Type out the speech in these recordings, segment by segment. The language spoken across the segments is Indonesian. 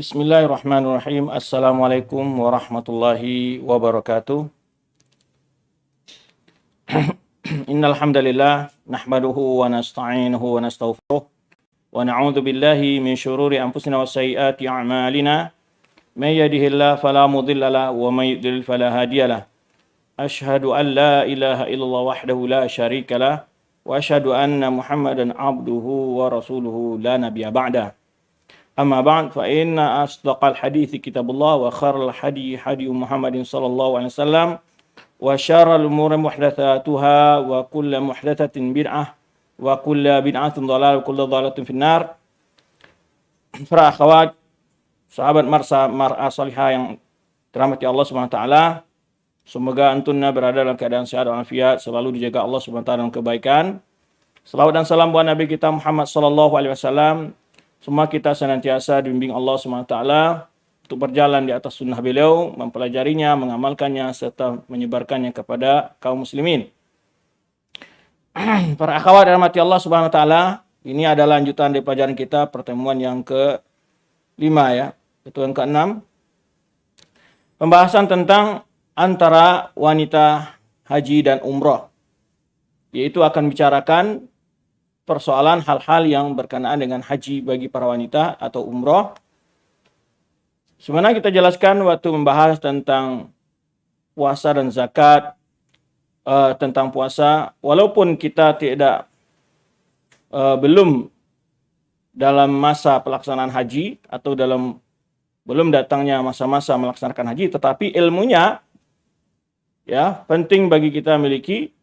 Bismillahirrahmanirrahim. Assalamualaikum warahmatullahi wabarakatuh. Innal hamdalillah nahmaduhu wa nasta'inuhu wa nastaghfiruh wa na'udzu billahi min shururi anfusina wa sayyiati a'malina. May yahdihillahu fala mudilla lahu wa may yudlil fala hadiyalah. Asyhadu an la ilaha illallah wahdahu la syarika lah wa asyhadu anna Muhammadan abduhu wa rasuluhu la nabiyya ba'dah. Amma ba'd fa inna asdaqal hadithi kitabullah wa khairal hadi hadi Muhammadin sallallahu alaihi wasallam wa syarral umuri muhdatsatuha wa kullu muhdatsatin bid'ah wa kullu bid'atin dhalalah wa kullu dhalalatin finnar. Para akhwat, sahabat mar'a salihah yang dirahmati Allah Subhanahu wa taala, semoga antunna berada dalam keadaan sehat dan afiat, selalu dijaga Allah Subhanahu wa taala dalam kebaikan. Selawat dan salam buat Nabi kita Muhammad sallallahu alaihi wasallam. Semua kita senantiasa dibimbing Allah SWT untuk berjalan di atas sunnah beliau, mempelajarinya, mengamalkannya, serta menyebarkannya kepada kaum muslimin. Para akhwat dirahmati Allah SWT, ini adalah lanjutan dari pelajaran kita, pertemuan yang ke-5 ya, itu yang ke-6. Pembahasan tentang antara wanita haji dan umroh, yaitu akan bicarakan persoalan hal-hal yang berkenaan dengan haji bagi para wanita atau umroh. Sebenarnya kita jelaskan waktu membahas tentang puasa dan zakat, tentang puasa, walaupun kita belum dalam masa pelaksanaan haji atau belum datangnya masa-masa melaksanakan haji, tetapi ilmunya ya penting bagi kita miliki.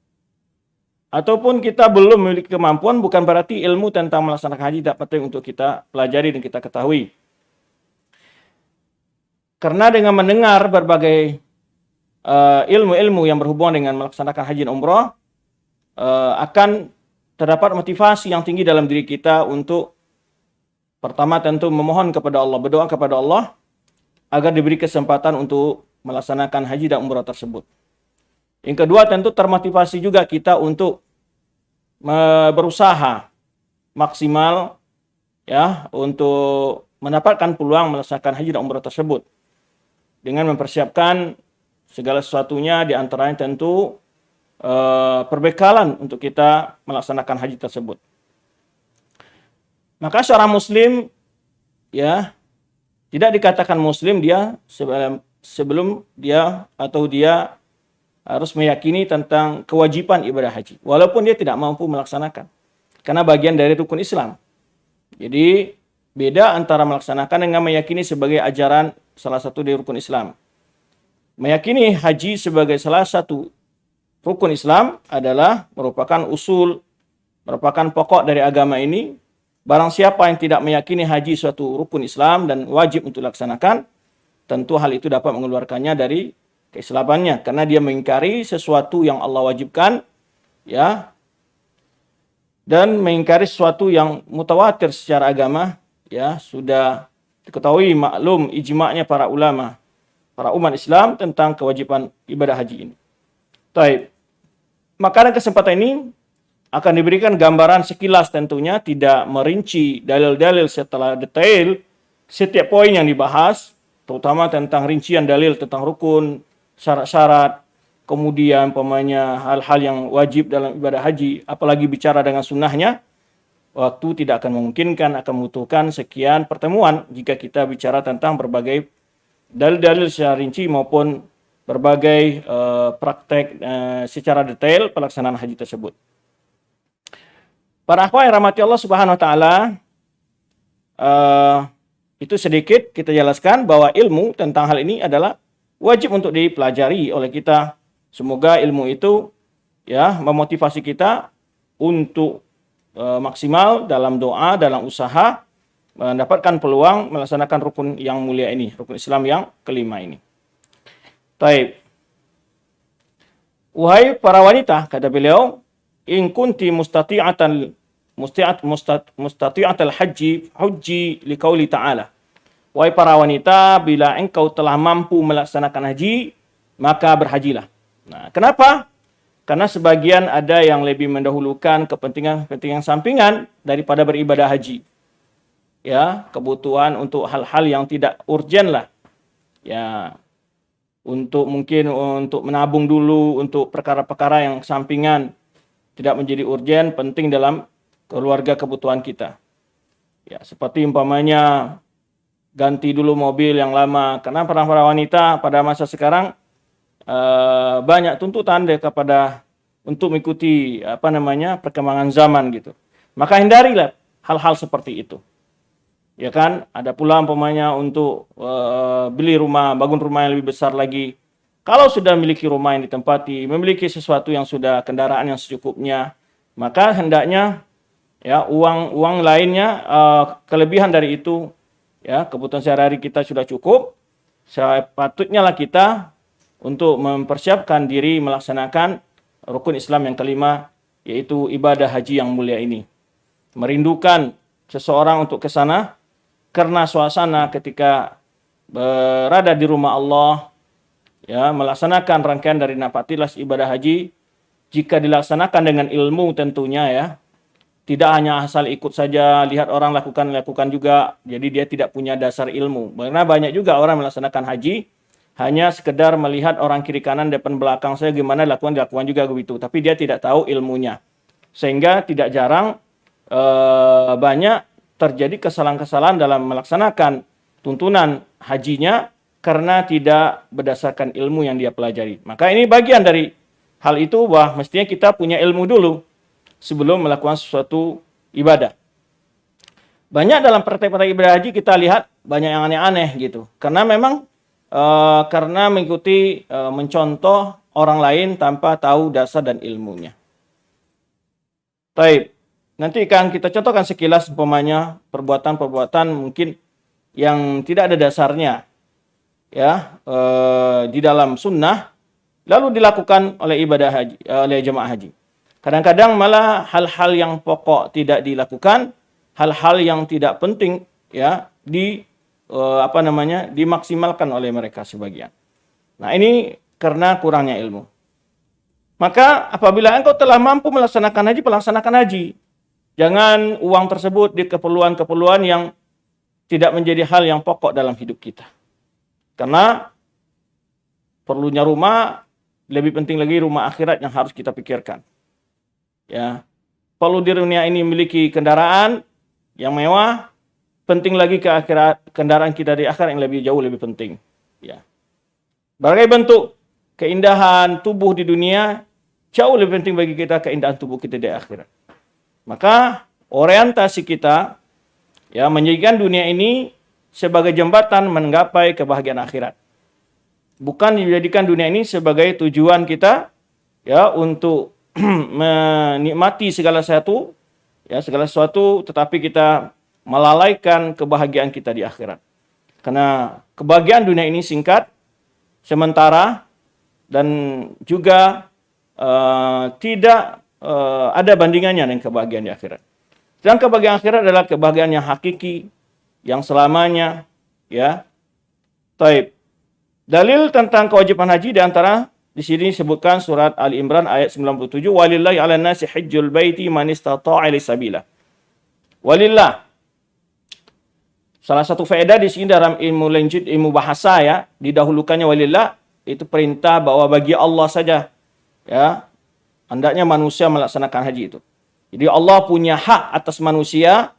Ataupun kita belum memiliki kemampuan, bukan berarti ilmu tentang melaksanakan haji tidak penting untuk kita pelajari dan kita ketahui. Karena dengan mendengar berbagai ilmu-ilmu yang berhubungan dengan melaksanakan haji dan umrah, akan terdapat motivasi yang tinggi dalam diri kita untuk pertama tentu memohon kepada Allah, berdoa kepada Allah agar diberi kesempatan untuk melaksanakan haji dan umrah tersebut. Yang kedua tentu termotivasi juga kita untuk berusaha maksimal ya untuk mendapatkan peluang melaksanakan haji dan umrah tersebut dengan mempersiapkan segala sesuatunya, di antaranya tentu perbekalan untuk kita melaksanakan haji tersebut. Maka seorang muslim ya tidak dikatakan muslim dia sebelum dia harus meyakini tentang kewajiban ibadah haji, walaupun dia tidak mampu melaksanakan, karena bagian dari rukun Islam. Jadi beda antara melaksanakan dengan meyakini sebagai ajaran salah satu dari rukun Islam. Meyakini haji sebagai salah satu rukun Islam adalah merupakan pokok dari agama ini. Barang siapa yang tidak meyakini haji suatu rukun Islam dan wajib untuk dilaksanakan, tentu hal itu dapat mengeluarkannya dari keislamannya, karena dia mengingkari sesuatu yang Allah wajibkan ya, dan mengingkari sesuatu yang mutawatir secara agama ya, sudah diketahui maklum ijma'nya para ulama, para umat Islam tentang kewajiban ibadah haji ini. Baik. Maka dalam kesempatan ini akan diberikan gambaran sekilas, tentunya tidak merinci dalil-dalil setelah detail setiap poin yang dibahas, terutama tentang rincian dalil tentang rukun, syarat-syarat, kemudian hal-hal yang wajib dalam ibadah haji, apalagi bicara dengan sunnahnya, waktu tidak akan memungkinkan, akan membutuhkan sekian pertemuan jika kita bicara tentang berbagai dalil-dalil secara rinci maupun berbagai praktek secara detail pelaksanaan haji tersebut. Para akhwat yang rahmati Allah Subhanahu wa taala, itu sedikit kita jelaskan bahwa ilmu tentang hal ini adalah wajib untuk dipelajari oleh kita. Semoga ilmu itu ya memotivasi kita untuk maksimal dalam doa, dalam usaha mendapatkan peluang melaksanakan rukun yang mulia ini, rukun Islam yang kelima ini. Taib. Wahai para wanita, kata beliau, in kunti mustati'atal haji liqauli ta'ala. Wahai para wanita, bila engkau telah mampu melaksanakan haji, maka berhajilah. Nah, kenapa? Karena sebagian ada yang lebih mendahulukan kepentingan sampingan daripada beribadah haji. ya, kebutuhan untuk hal-hal yang tidak urgen lah. Ya, untuk mungkin untuk menabung dulu untuk perkara-perkara yang sampingan, tidak menjadi urgen, penting dalam keluarga kebutuhan kita. Ya, seperti umpamanya ganti dulu mobil yang lama, karena para wanita pada masa sekarang banyak tuntutan kepada untuk mengikuti perkembangan zaman gitu. Maka hindarilah hal-hal seperti itu. Ya kan, ada pula umpamanya untuk beli rumah, bangun rumah yang lebih besar lagi. Kalau sudah memiliki rumah yang ditempati, memiliki sesuatu yang sudah kendaraan yang secukupnya, maka hendaknya ya uang lainnya kelebihan dari itu, ya kebutuhan sehari-hari kita sudah cukup, sepatutnya lah kita untuk mempersiapkan diri melaksanakan rukun Islam yang kelima, yaitu ibadah haji yang mulia ini. Merindukan seseorang untuk ke sana karena suasana ketika berada di rumah Allah, ya melaksanakan rangkaian dari napatilas ibadah haji, jika dilaksanakan dengan ilmu tentunya ya, tidak hanya asal ikut saja, lihat orang lakukan juga, jadi dia tidak punya dasar ilmu. Karena banyak juga orang melaksanakan haji hanya sekedar melihat orang kiri kanan depan belakang saya gimana dilakukan juga begitu, tapi dia tidak tahu ilmunya. Sehingga tidak jarang banyak terjadi kesalahan-kesalahan dalam melaksanakan tuntunan hajinya karena tidak berdasarkan ilmu yang dia pelajari. Maka ini bagian dari hal itu, bahwa mestinya kita punya ilmu dulu sebelum melakukan sesuatu ibadah. Banyak dalam praktek-praktek ibadah haji kita lihat banyak yang aneh-aneh gitu. Karena memang karena mengikuti mencontoh orang lain tanpa tahu dasar dan ilmunya. Baik, nanti akan kita contohkan sekilas umpamanya perbuatan-perbuatan mungkin yang tidak ada dasarnya, ya di dalam sunnah, lalu dilakukan oleh ibadah haji, oleh jemaah haji. Kadang-kadang malah hal-hal yang pokok tidak dilakukan, hal-hal yang tidak penting ya dimaksimalkan oleh mereka sebagian. Nah, ini karena kurangnya ilmu. Maka apabila engkau telah mampu melaksanakan haji, laksanakan haji. Jangan uang tersebut di keperluan-keperluan yang tidak menjadi hal yang pokok dalam hidup kita. Karena perlunya rumah lebih penting lagi rumah akhirat yang harus kita pikirkan. Ya, perlu di dunia ini memiliki kendaraan yang mewah, penting lagi ke akhirat, kendaraan kita di akhirat yang jauh lebih penting. Ya. Berbagai bentuk keindahan tubuh di dunia jauh lebih penting bagi kita keindahan tubuh kita di akhirat. Maka orientasi kita ya menjadikan dunia ini sebagai jembatan menggapai kebahagiaan akhirat. Bukan dijadikan dunia ini sebagai tujuan kita ya untuk menikmati segala sesuatu, tetapi kita melalaikan kebahagiaan kita di akhirat. Karena kebahagiaan dunia ini singkat, sementara, dan juga tidak ada bandingannya dengan kebahagiaan di akhirat. Dan kebahagiaan akhirat adalah kebahagiaan yang hakiki, yang selamanya, ya. Taib. Dalil tentang kewajiban haji di antara di sini disebutkan surat Ali Imran ayat 97, walillahi 'alan nasi hajjul baiti man istata'a ilaihi sabila. Walillah. Salah satu faedah di sini dalam ilmu lanjut, ilmu bahasa ya, didahulukannya walillah, itu perintah bahwa bagi Allah saja ya hendaknya manusia melaksanakan haji itu. Jadi Allah punya hak atas manusia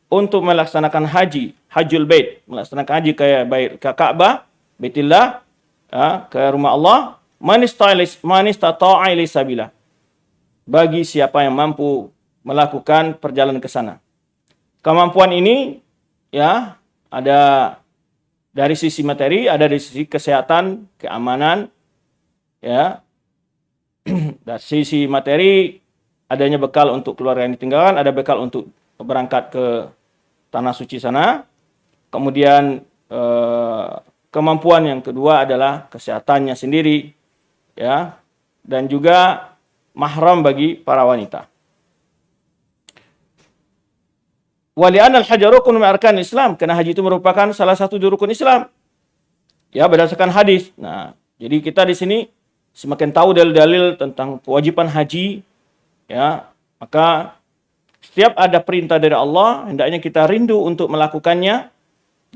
untuk melaksanakan haji, hajjul bait, melaksanakan haji ke Ka'bah, Baitillah, ya, ke rumah Allah, man istata'a ilaihi sabila. Bagi siapa yang mampu melakukan perjalanan ke sana. Kemampuan ini ya ada dari sisi materi, ada dari sisi kesehatan, keamanan, ya. Dari sisi materi adanya bekal untuk keluarga yang ditinggalkan, ada bekal untuk berangkat ke tanah suci sana. Kemudian kemampuan yang kedua adalah kesehatannya sendiri, ya, dan juga mahram bagi para wanita. Wali'an al-hajj rukun min arkan Islam, karena haji itu merupakan salah satu rukun Islam. Ya, berdasarkan hadis. Nah, jadi kita di sini semakin tahu dalil-dalil tentang kewajiban haji, ya, maka Setiap ada perintah dari Allah, hendaknya kita rindu untuk melakukannya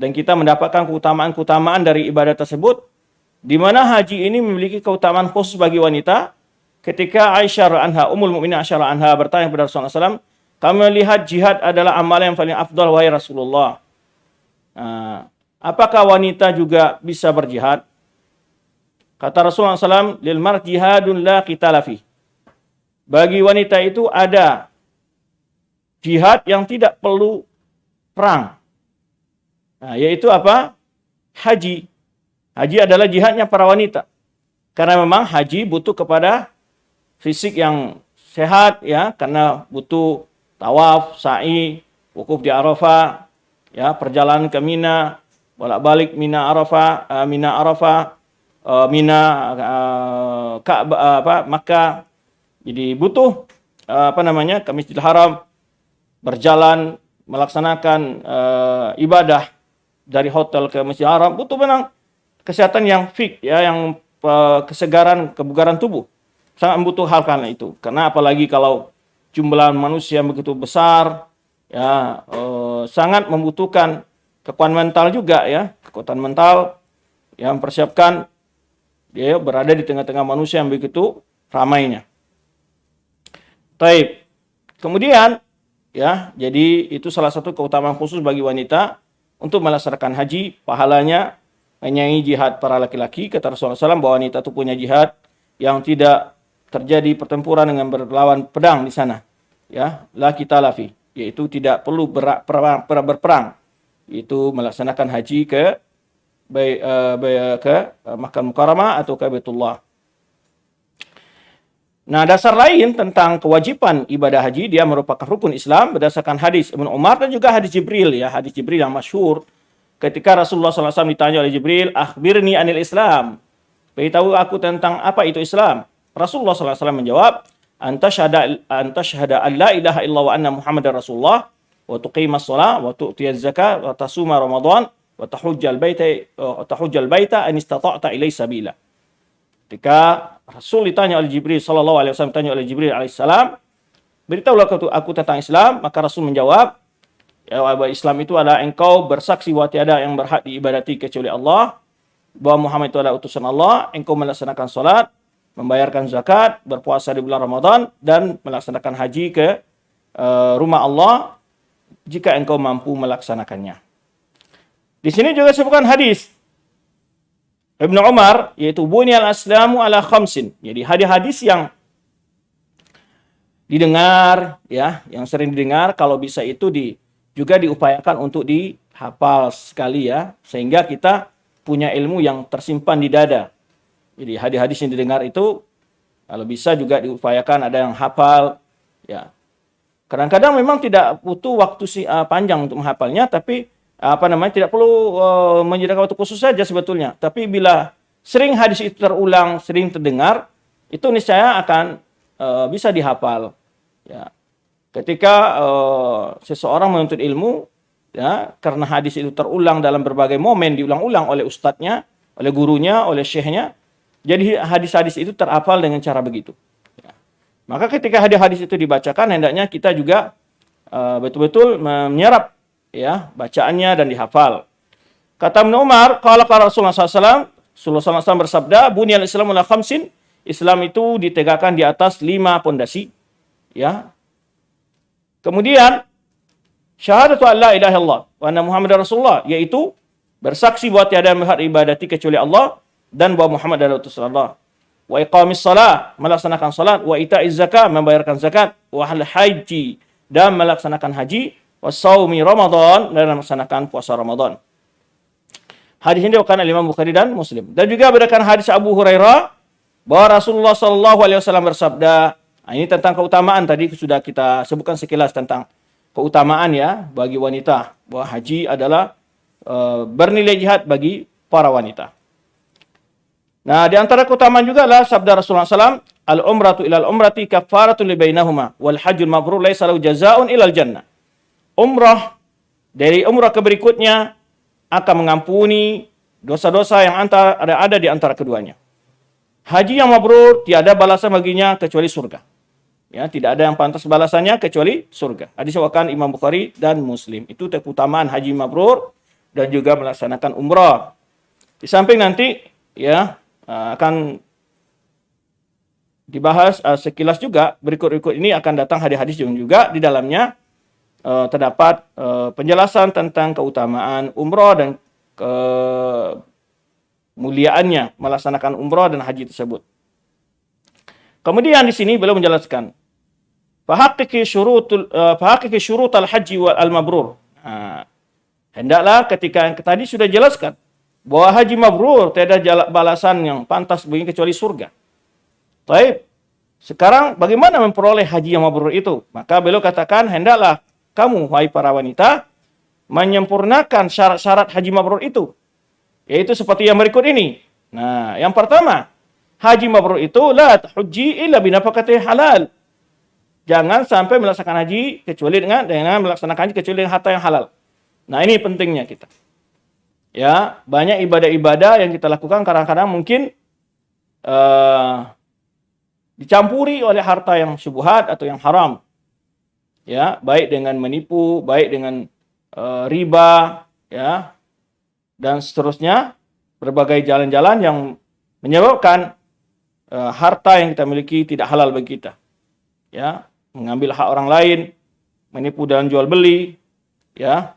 dan kita mendapatkan keutamaan-keutamaan dari ibadah tersebut, di mana haji ini memiliki keutamaan khusus bagi wanita. Ketika Aisyah anha, Ummul Mukminin Aisyah anha bertanya kepada Rasulullah SAW, kami melihat jihad adalah amalan yang paling afdal wahai Rasulullah. Apakah wanita juga bisa berjihad? Kata Rasulullah SAW, lil mar jihadun la qitala fi. Bagi wanita itu ada jihad yang tidak perlu perang. Yaitu apa? Haji. Haji adalah jihadnya para wanita. Karena memang haji butuh kepada fisik yang sehat, ya, karena butuh tawaf, sa'i, wukuf di Arafah, ya, perjalanan ke Mina, bolak-balik Mina Arafah, Ka'bah, Makkah. Jadi butuh ke Masjidil Haram, berjalan melaksanakan ibadah dari hotel ke Masjidil Haram, butuh memang kesehatan yang fit, ya, yang kesegaran, kebugaran tubuh. Sangat membutuhkan itu. Karena apalagi kalau jumlah manusia begitu besar, ya, sangat membutuhkan kekuatan mental juga, ya, kekuatan mental yang mempersiapkan dia berada di tengah-tengah manusia yang begitu ramainya. Taib. Kemudian, ya, jadi itu salah satu keutamaan khusus bagi wanita untuk melaksanakan haji, pahalanya menyaingi jihad para laki-laki. Kata Rasulullah SAW bahwa wanita itu punya jihad yang tidak terjadi pertempuran dengan berlawan pedang di sana, ya, la qitala fi, yaitu tidak perlu berperang, itu melaksanakan haji ke Makkah Mukarramah atau ke Baitullah. Nah, dasar lain tentang kewajiban ibadah haji, dia merupakan rukun Islam berdasarkan hadis Ibnu Umar dan juga hadis Jibril, ya, hadis Jibril yang masyhur. Ketika Rasulullah SAW ditanya oleh Jibril, akhbirni anil Islam, beritahu aku tentang apa itu Islam. Rasulullah SAW menjawab, anta syahada an la ilaha illa wa anna Muhammadar Rasulullah, wa tuqimas shalah, wa tu'tiyaz zakat, wa tasuma Ramadan, wa tahujjal baita an istata'ta ilaihi sabila. Ketika Rasul ditanya oleh Jibril sallallahu alaihi wasallam, ditanya oleh Jibril alaihissalam, beritahulah aku tentang Islam, maka Rasul menjawab, ya, Islam itu adalah engkau bersaksi bahwa tiada yang berhak diibadati kecuali Allah, bahwa Muhammad itu adalah utusan Allah, engkau melaksanakan salat, membayarkan zakat, berpuasa di bulan Ramadan, dan melaksanakan haji ke rumah Allah jika engkau mampu melaksanakannya. Di sini juga disebutkan hadis Ibnu Umar, yaitu bunyal islamu ala khamsin. Jadi hadis-hadis yang didengar, ya, yang sering didengar, kalau bisa itu juga diupayakan untuk dihafal sekali, ya, sehingga kita punya ilmu yang tersimpan di dada. Jadi hadis-hadis yang didengar itu kalau bisa juga diupayakan ada yang hafal, ya. Kadang-kadang memang tidak butuh waktu panjang untuk menghafalnya, tapi tidak perlu menyediakan waktu khusus saja sebetulnya. Tapi bila sering hadis itu terulang, sering terdengar, itu niscaya akan bisa dihafal, ya. Ketika seseorang menuntut ilmu, ya, karena hadis itu terulang dalam berbagai momen, diulang-ulang oleh ustadznya, oleh gurunya, oleh syekhnya, jadi hadis-hadis itu terhafal dengan cara begitu, ya. Maka ketika hadis-hadis itu dibacakan, hendaknya kita juga betul-betul menyerap, ya, bacaannya dan dihafal. Kata Ibnu Umar, qala Rasulullah SAW, Rasulullah SAW bersabda, bunyal islamu ala khamsin, Islam itu ditegakkan di atas 5 pondasi, ya. Kemudian syahadatu an la ilaha illallah wa anna Muhammadar Rasulullah, yaitu bersaksi bahwa tiada yang berhak diibadati kecuali Allah dan bahwa Muhammad adalah utusan Allah. Wa iqamis shalah, melaksanakan salat, wa ita'iz zakat, membayarkan zakat, wa hal haji, dan melaksanakan haji, wa shaumi Ramadan, dan melaksanakan puasa Ramadan. Hadis ini diriwayatkan oleh Imam Bukhari dan Muslim. Dan juga berdasarkan hadis Abu Hurairah bahwa Rasulullah sallallahu alaihi wasallam bersabda, ini tentang keutamaan, tadi sudah kita sebutkan sekilas tentang keutamaan, ya, bagi wanita, bahwa haji adalah bernilai jihad bagi para wanita. Nah, di antara keutamaan juga adalah sabda Rasulullah SAW, al-umratu ilal umrati kafaratu li bainahuma wal hajjul mabrur laisa lahu jazaa'un ilal jannah. Umrah dari umrah ke berikutnya akan mengampuni dosa-dosa yang ada di antara keduanya. Haji yang mabrur tiada balasan baginya kecuali surga. Ya, tidak ada yang pantas balasannya kecuali surga. Hadis riwayat Imam Bukhari dan Muslim. Itu keutamaan haji mabrur dan juga melaksanakan umrah. Di samping nanti ya akan dibahas sekilas juga, berikut-ikut ini akan datang hadis-hadis yang juga di dalamnya terdapat penjelasan tentang keutamaan umrah dan kemuliaannya melaksanakan umrah dan haji tersebut. Kemudian di sini beliau menjelaskan fahaqqiqi syurutal haji wal mabrur. Hendaklah ketika yang tadi sudah jelaskan bahwa haji mabrur tiada balasan yang pantas bagi kecuali surga. Baik. Sekarang bagaimana memperoleh haji yang mabrur itu? Maka beliau katakan hendaklah kamu wahai para wanita menyempurnakan syarat-syarat haji mabrur itu. Yaitu seperti yang berikut ini. Nah, yang pertama, haji mabrur itu la tahujji illa binafaqati halal. Jangan sampai melaksanakan haji kecuali dengan melaksanakan haji kecuali dengan harta yang halal. Nah, ini pentingnya kita. Ya, banyak ibadah-ibadah yang kita lakukan kadang-kadang mungkin dicampuri oleh harta yang syubhat atau yang haram. Ya, baik dengan menipu, baik dengan riba, ya, dan seterusnya, berbagai jalan-jalan yang menyebabkan harta yang kita miliki tidak halal bagi kita. Ya, mengambil hak orang lain, menipu dalam jual beli, ya.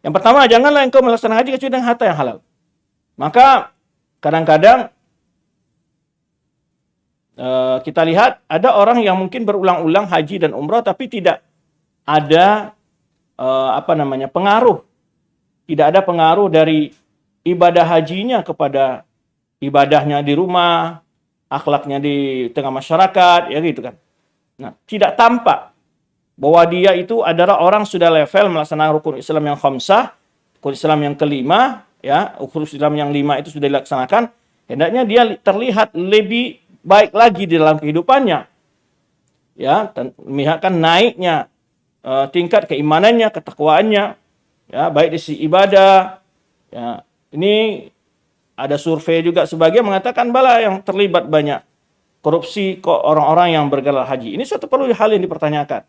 Yang pertama, janganlah engkau melaksanakan haji kecuali dengan harta yang halal. Maka kadang-kadang kita lihat ada orang yang mungkin berulang-ulang haji dan umrah tapi tidak ada pengaruh. Tidak ada pengaruh dari ibadah hajinya kepada ibadahnya di rumah, akhlaknya di tengah masyarakat, ya gitu kan. Nah, tidak tampak bahwa dia itu adalah orang sudah level melaksanakan rukun Islam yang khamsah, rukun Islam yang kelima, ya, rukun Islam yang 5 itu sudah dilaksanakan. Hendaknya dia terlihat lebih baik lagi di dalam kehidupannya. Ya, melihatkan naiknya tingkat keimanannya, ketakwaannya, ya, baik di sisi ibadah. Ya, ini ada survei juga sebagian mengatakan bala yang terlibat banyak korupsi kok orang-orang yang bergelar haji. Ini suatu perlu hal yang dipertanyakan.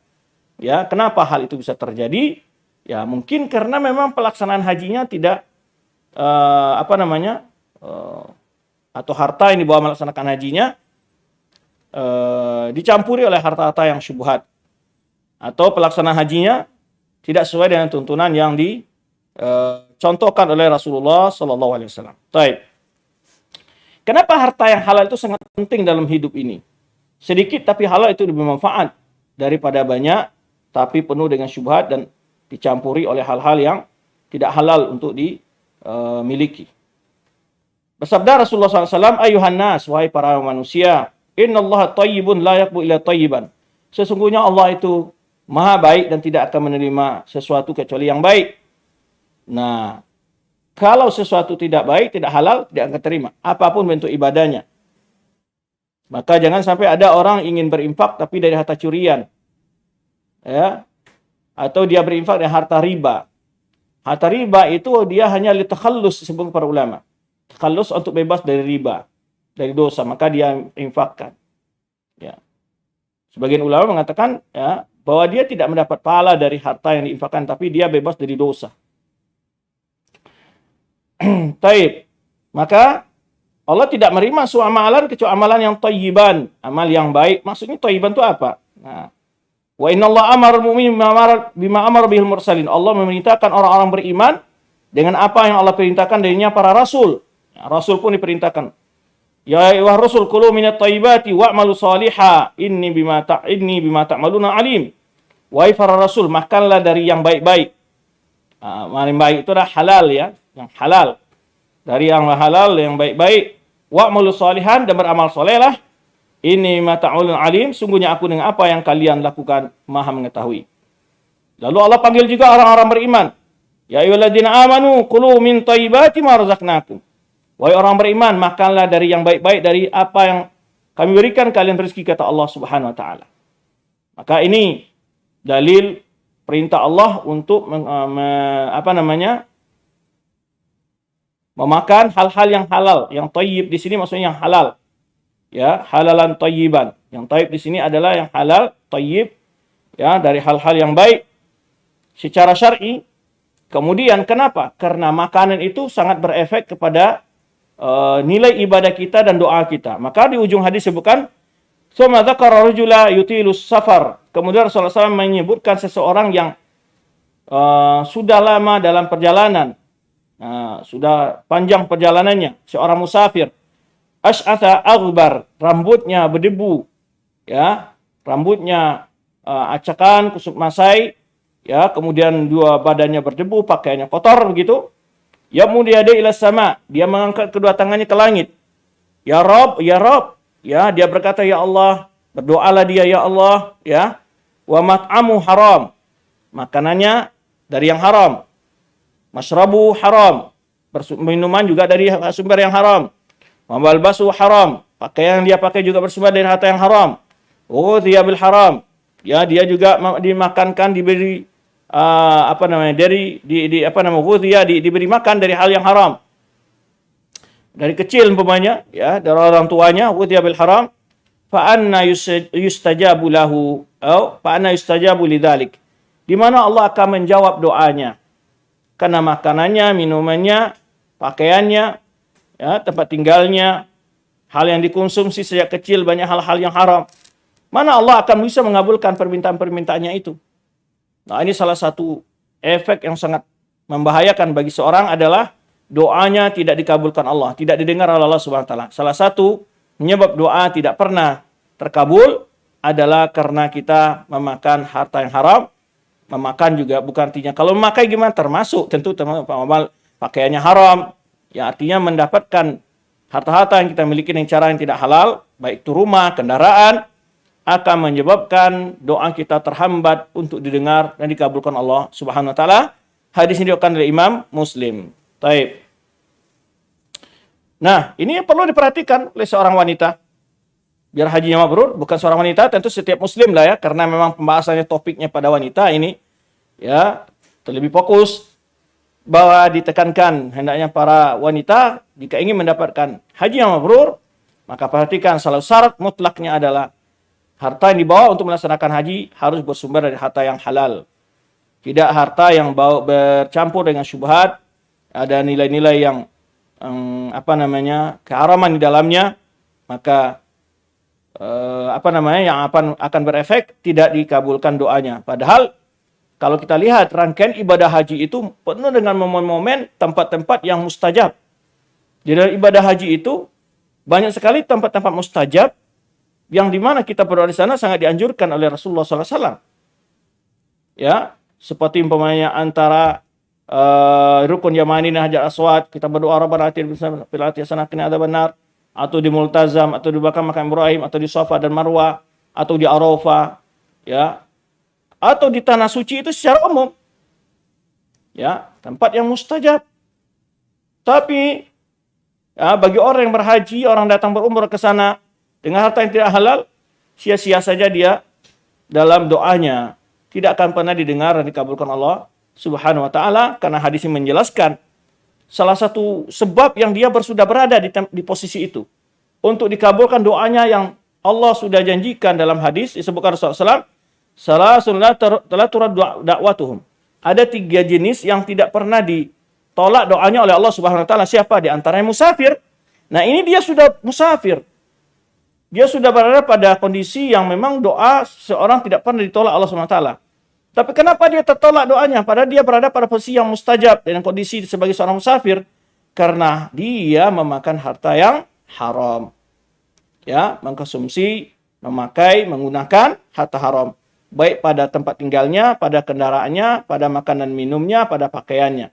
Ya, kenapa hal itu bisa terjadi? Ya, mungkin karena memang pelaksanaan hajinya tidak atau harta yang dibawa melaksanakan hajinya dicampuri oleh harta-harta yang syubhat, atau pelaksanaan hajinya tidak sesuai dengan tuntunan yang dicontohkan oleh Rasulullah SAW. Baik. Kenapa harta yang halal itu sangat penting dalam hidup ini? Sedikit tapi halal itu lebih bermanfaat daripada banyak tapi penuh dengan syubhat dan dicampuri oleh hal-hal yang tidak halal untuk dimiliki. Bersabda Rasulullah SAW, ayuhan nas, wahai para manusia, innallaha tayyibun la yaqbalu illa tayyiban. Sesungguhnya Allah itu maha baik dan tidak akan menerima sesuatu kecuali yang baik. Nah, kalau sesuatu tidak baik, tidak halal, tidak akan terima. Apapun bentuk ibadahnya. Maka jangan sampai ada orang ingin berinfak tapi dari harta curian. Ya, atau dia berinfak dari harta riba. Harta riba itu dia hanya litakhallus disebut para ulama. Takhallus untuk bebas dari riba, dari dosa, maka dia infakkan. Ya. Sebagian ulama mengatakan ya, bahwa dia tidak mendapat pahala dari harta yang diinfakkan, tapi dia bebas dari dosa. Taib. Maka Allah tidak menerima suatu amalan kecuali amalan yang thayyiban, amal yang baik. Maksudnya thayyiban itu apa? Nah, wa innallaha amara al-mu'minin bima amara bihil mursalin. Allah memerintahkan orang-orang beriman dengan apa yang Allah perintahkan darinya para rasul. Nah, rasul pun diperintahkan. Ya ayyuhar rasul kulu minat thayyibati wa'malu salihah inni bima ta'maluna alim. Wahai para rasul, makanlah dari yang baik-baik. Yang baik itu adalah halal ya, yang halal. Dari yang halal, yang baik-baik. Wa'malu salihan, dan beramal solehlah. Ini ma ta'maluna alim, sungguhnya aku dengan apa yang kalian lakukan maha mengetahui. Lalu Allah panggil juga orang-orang beriman. Ya ayyuhalladzina amanu kulu min thayyibati ma razaqnakum. Wahai orang beriman, makanlah dari yang baik-baik dari apa yang kami berikan kalian rezeki, kata Allah Subhanahu wa taala. Maka ini dalil perintah Allah untuk memakan hal-hal yang halal, yang thayyib di sini maksudnya yang halal. ya, halalan thayyiban. Yang thayyib di sini adalah yang halal, thayyib, ya, dari hal-hal yang baik secara syar'i. Kemudian kenapa? Karena makanan itu sangat berefek kepada nilai ibadah kita dan doa kita. Maka di ujung hadis sebutkan, "Tsumma dzakara rajula yutilus safar." Kemudian Rasulullah SAW menyebutkan seseorang yang sudah lama dalam perjalanan, sudah panjang perjalanannya, seorang musafir. Ash'atha aghbar, rambutnya berdebu, ya, rambutnya acakan, kusut masai, ya, kemudian dua badannya berdebu, pakaiannya kotor begitu. Yamuddu yadayhi ila sama, dia mengangkat kedua tangannya ke langit. Ya Rabb, ya Rabb, ya, dia berkata ya Allah, berdoalah dia ya Allah, ya. Wa mat'amu haram, makanannya dari yang haram. Mashrabu haram, minuman juga dari sumber yang haram. Wa malbasu haram, pakaian yang dia pakai juga bersumber dari harta yang haram. Ghudhiya bil haram, ya, dia juga dimakankan, diberi diberi makan dari hal yang haram. Dari kecil umpamanya, ya, dari orang tuanya, ghudhiya bil haram, fa anna yustajabu lahu, fa anna yustajabu lidzalik. Di mana Allah akan menjawab doanya? Karena makanannya, minumannya, pakaiannya, ya, tempat tinggalnya, hal yang dikonsumsi sejak kecil, banyak hal-hal yang haram. Mana Allah akan bisa mengabulkan permintaan-permintaannya itu? Nah, ini salah satu efek yang sangat membahayakan bagi seorang adalah doanya tidak dikabulkan Allah, tidak didengar oleh Allah Subhanahu wa taala. Salah satu penyebab doa tidak pernah terkabul adalah karena kita memakan harta yang haram. Memakan juga bukan artinya kalau memakai gimana, termasuk pakaiannya haram, ya, artinya mendapatkan harta-harta yang kita miliki dengan cara yang tidak halal, baik itu rumah, kendaraan, akan menyebabkan doa kita terhambat untuk didengar dan dikabulkan Allah Subhanahu wa taala. Hadis ini diriwayatkan oleh Imam Muslim. Taib. Nah, ini perlu diperhatikan oleh seorang wanita. Biar hajinya mabrur, bukan seorang wanita, tentu setiap muslim lah ya, karena memang pembahasannya topiknya pada wanita ini, ya, terlebih fokus bahwa ditekankan hendaknya para wanita jika ingin mendapatkan haji yang mabrur, maka perhatikan salah syarat mutlaknya adalah harta yang dibawa untuk melaksanakan haji harus bersumber dari harta yang halal. Tidak harta yang bercampur dengan syubhat, ada nilai-nilai yang keharaman di dalamnya, maka yang akan berefek tidak dikabulkan doanya. Padahal kalau kita lihat rangkaian ibadah haji itu penuh dengan momen-momen, tempat-tempat yang mustajab. Di dalam ibadah haji itu banyak sekali tempat-tempat mustajab yang dimana kita berdoa di sana sangat dianjurkan oleh Rasulullah SAW. Ya, seperti umpamanya antara rukun Yamani dan Hajar Aswad, kita berdoa Rabbana atina fil akhirati hasanah wa qina adzabannar, atau di Multazam, atau di Bakar Makam Ibrahim, atau di Safa dan Marwah, atau di Arafah, ya, atau di tanah suci itu secara umum, ya, tempat yang mustajab. Tapi ya, bagi orang yang berhaji, orang datang berumrah ke sana dengan harta yang tidak halal, sia-sia saja dia dalam doanya, tidak akan pernah didengar dan dikabulkan Allah Subhanahu wa taala, karena hadis ini menjelaskan salah satu sebab yang dia sudah berada di posisi itu untuk dikabulkan doanya yang Allah sudah janjikan dalam hadis disebutkan Rasulullah SAW, salasun la turad da'watuhum. Ada 3 jenis yang tidak pernah ditolak doanya oleh Allah Subhanahu wa taala. Siapa? Di antaranya musafir. Nah, ini dia sudah musafir. Dia sudah berada pada kondisi yang memang doa seorang tidak pernah ditolak Allah Subhanahu wa taala. Tapi kenapa dia tertolak doanya? Padahal dia berada pada posisi yang mustajab dengan kondisi sebagai seorang musafir. Karena dia memakan harta yang haram. Ya, mengkonsumsi, memakai, menggunakan harta haram. Baik pada tempat tinggalnya, pada kendaraannya, pada makanan minumnya, pada pakaiannya.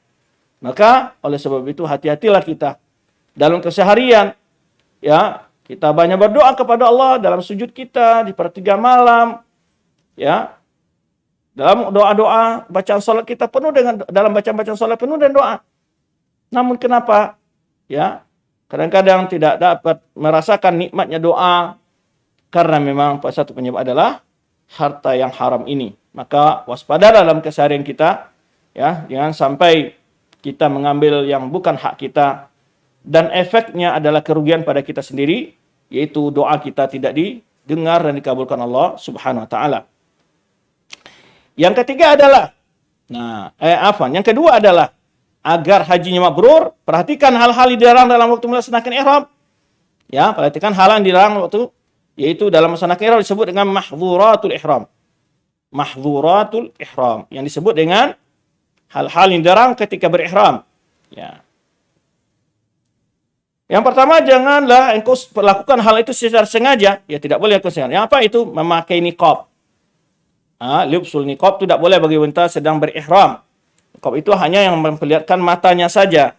Maka oleh sebab itu hati-hatilah kita. Dalam keseharian, ya, kita banyak berdoa kepada Allah dalam sujud kita, di sepertiga malam. Ya, dalam doa-doa, bacaan salat kita penuh dengan, dalam bacaan-bacaan salat penuh dengan doa. Namun kenapa? Ya, kadang-kadang tidak dapat merasakan nikmatnya doa karena memang satu penyebab adalah harta yang haram ini. Maka waspada dalam keseharian kita, ya, jangan sampai kita mengambil yang bukan hak kita dan efeknya adalah kerugian pada kita sendiri, yaitu doa kita tidak didengar dan dikabulkan Allah Subhanahu wa taala. Yang ketiga adalah yang kedua adalah agar hajinya mabrur, perhatikan hal-hal yang dilarang dalam waktu melaksanakan ihram. Ya, perhatikan hal yang dilarang waktu, yaitu dalam melaksanakan ihram disebut dengan mahdzuratul ihram. Mahdzuratul ihram yang disebut dengan hal-hal yang dilarang ketika berihram. Ya. Yang pertama, janganlah engkau lakukan hal itu secara sengaja. Ya, tidak boleh engkau sengaja. Yang apa itu? Memakai niqab. Lubsul niqab itu tidak boleh bagi wanita sedang berihram. Niqab itu hanya yang memperlihatkan matanya saja.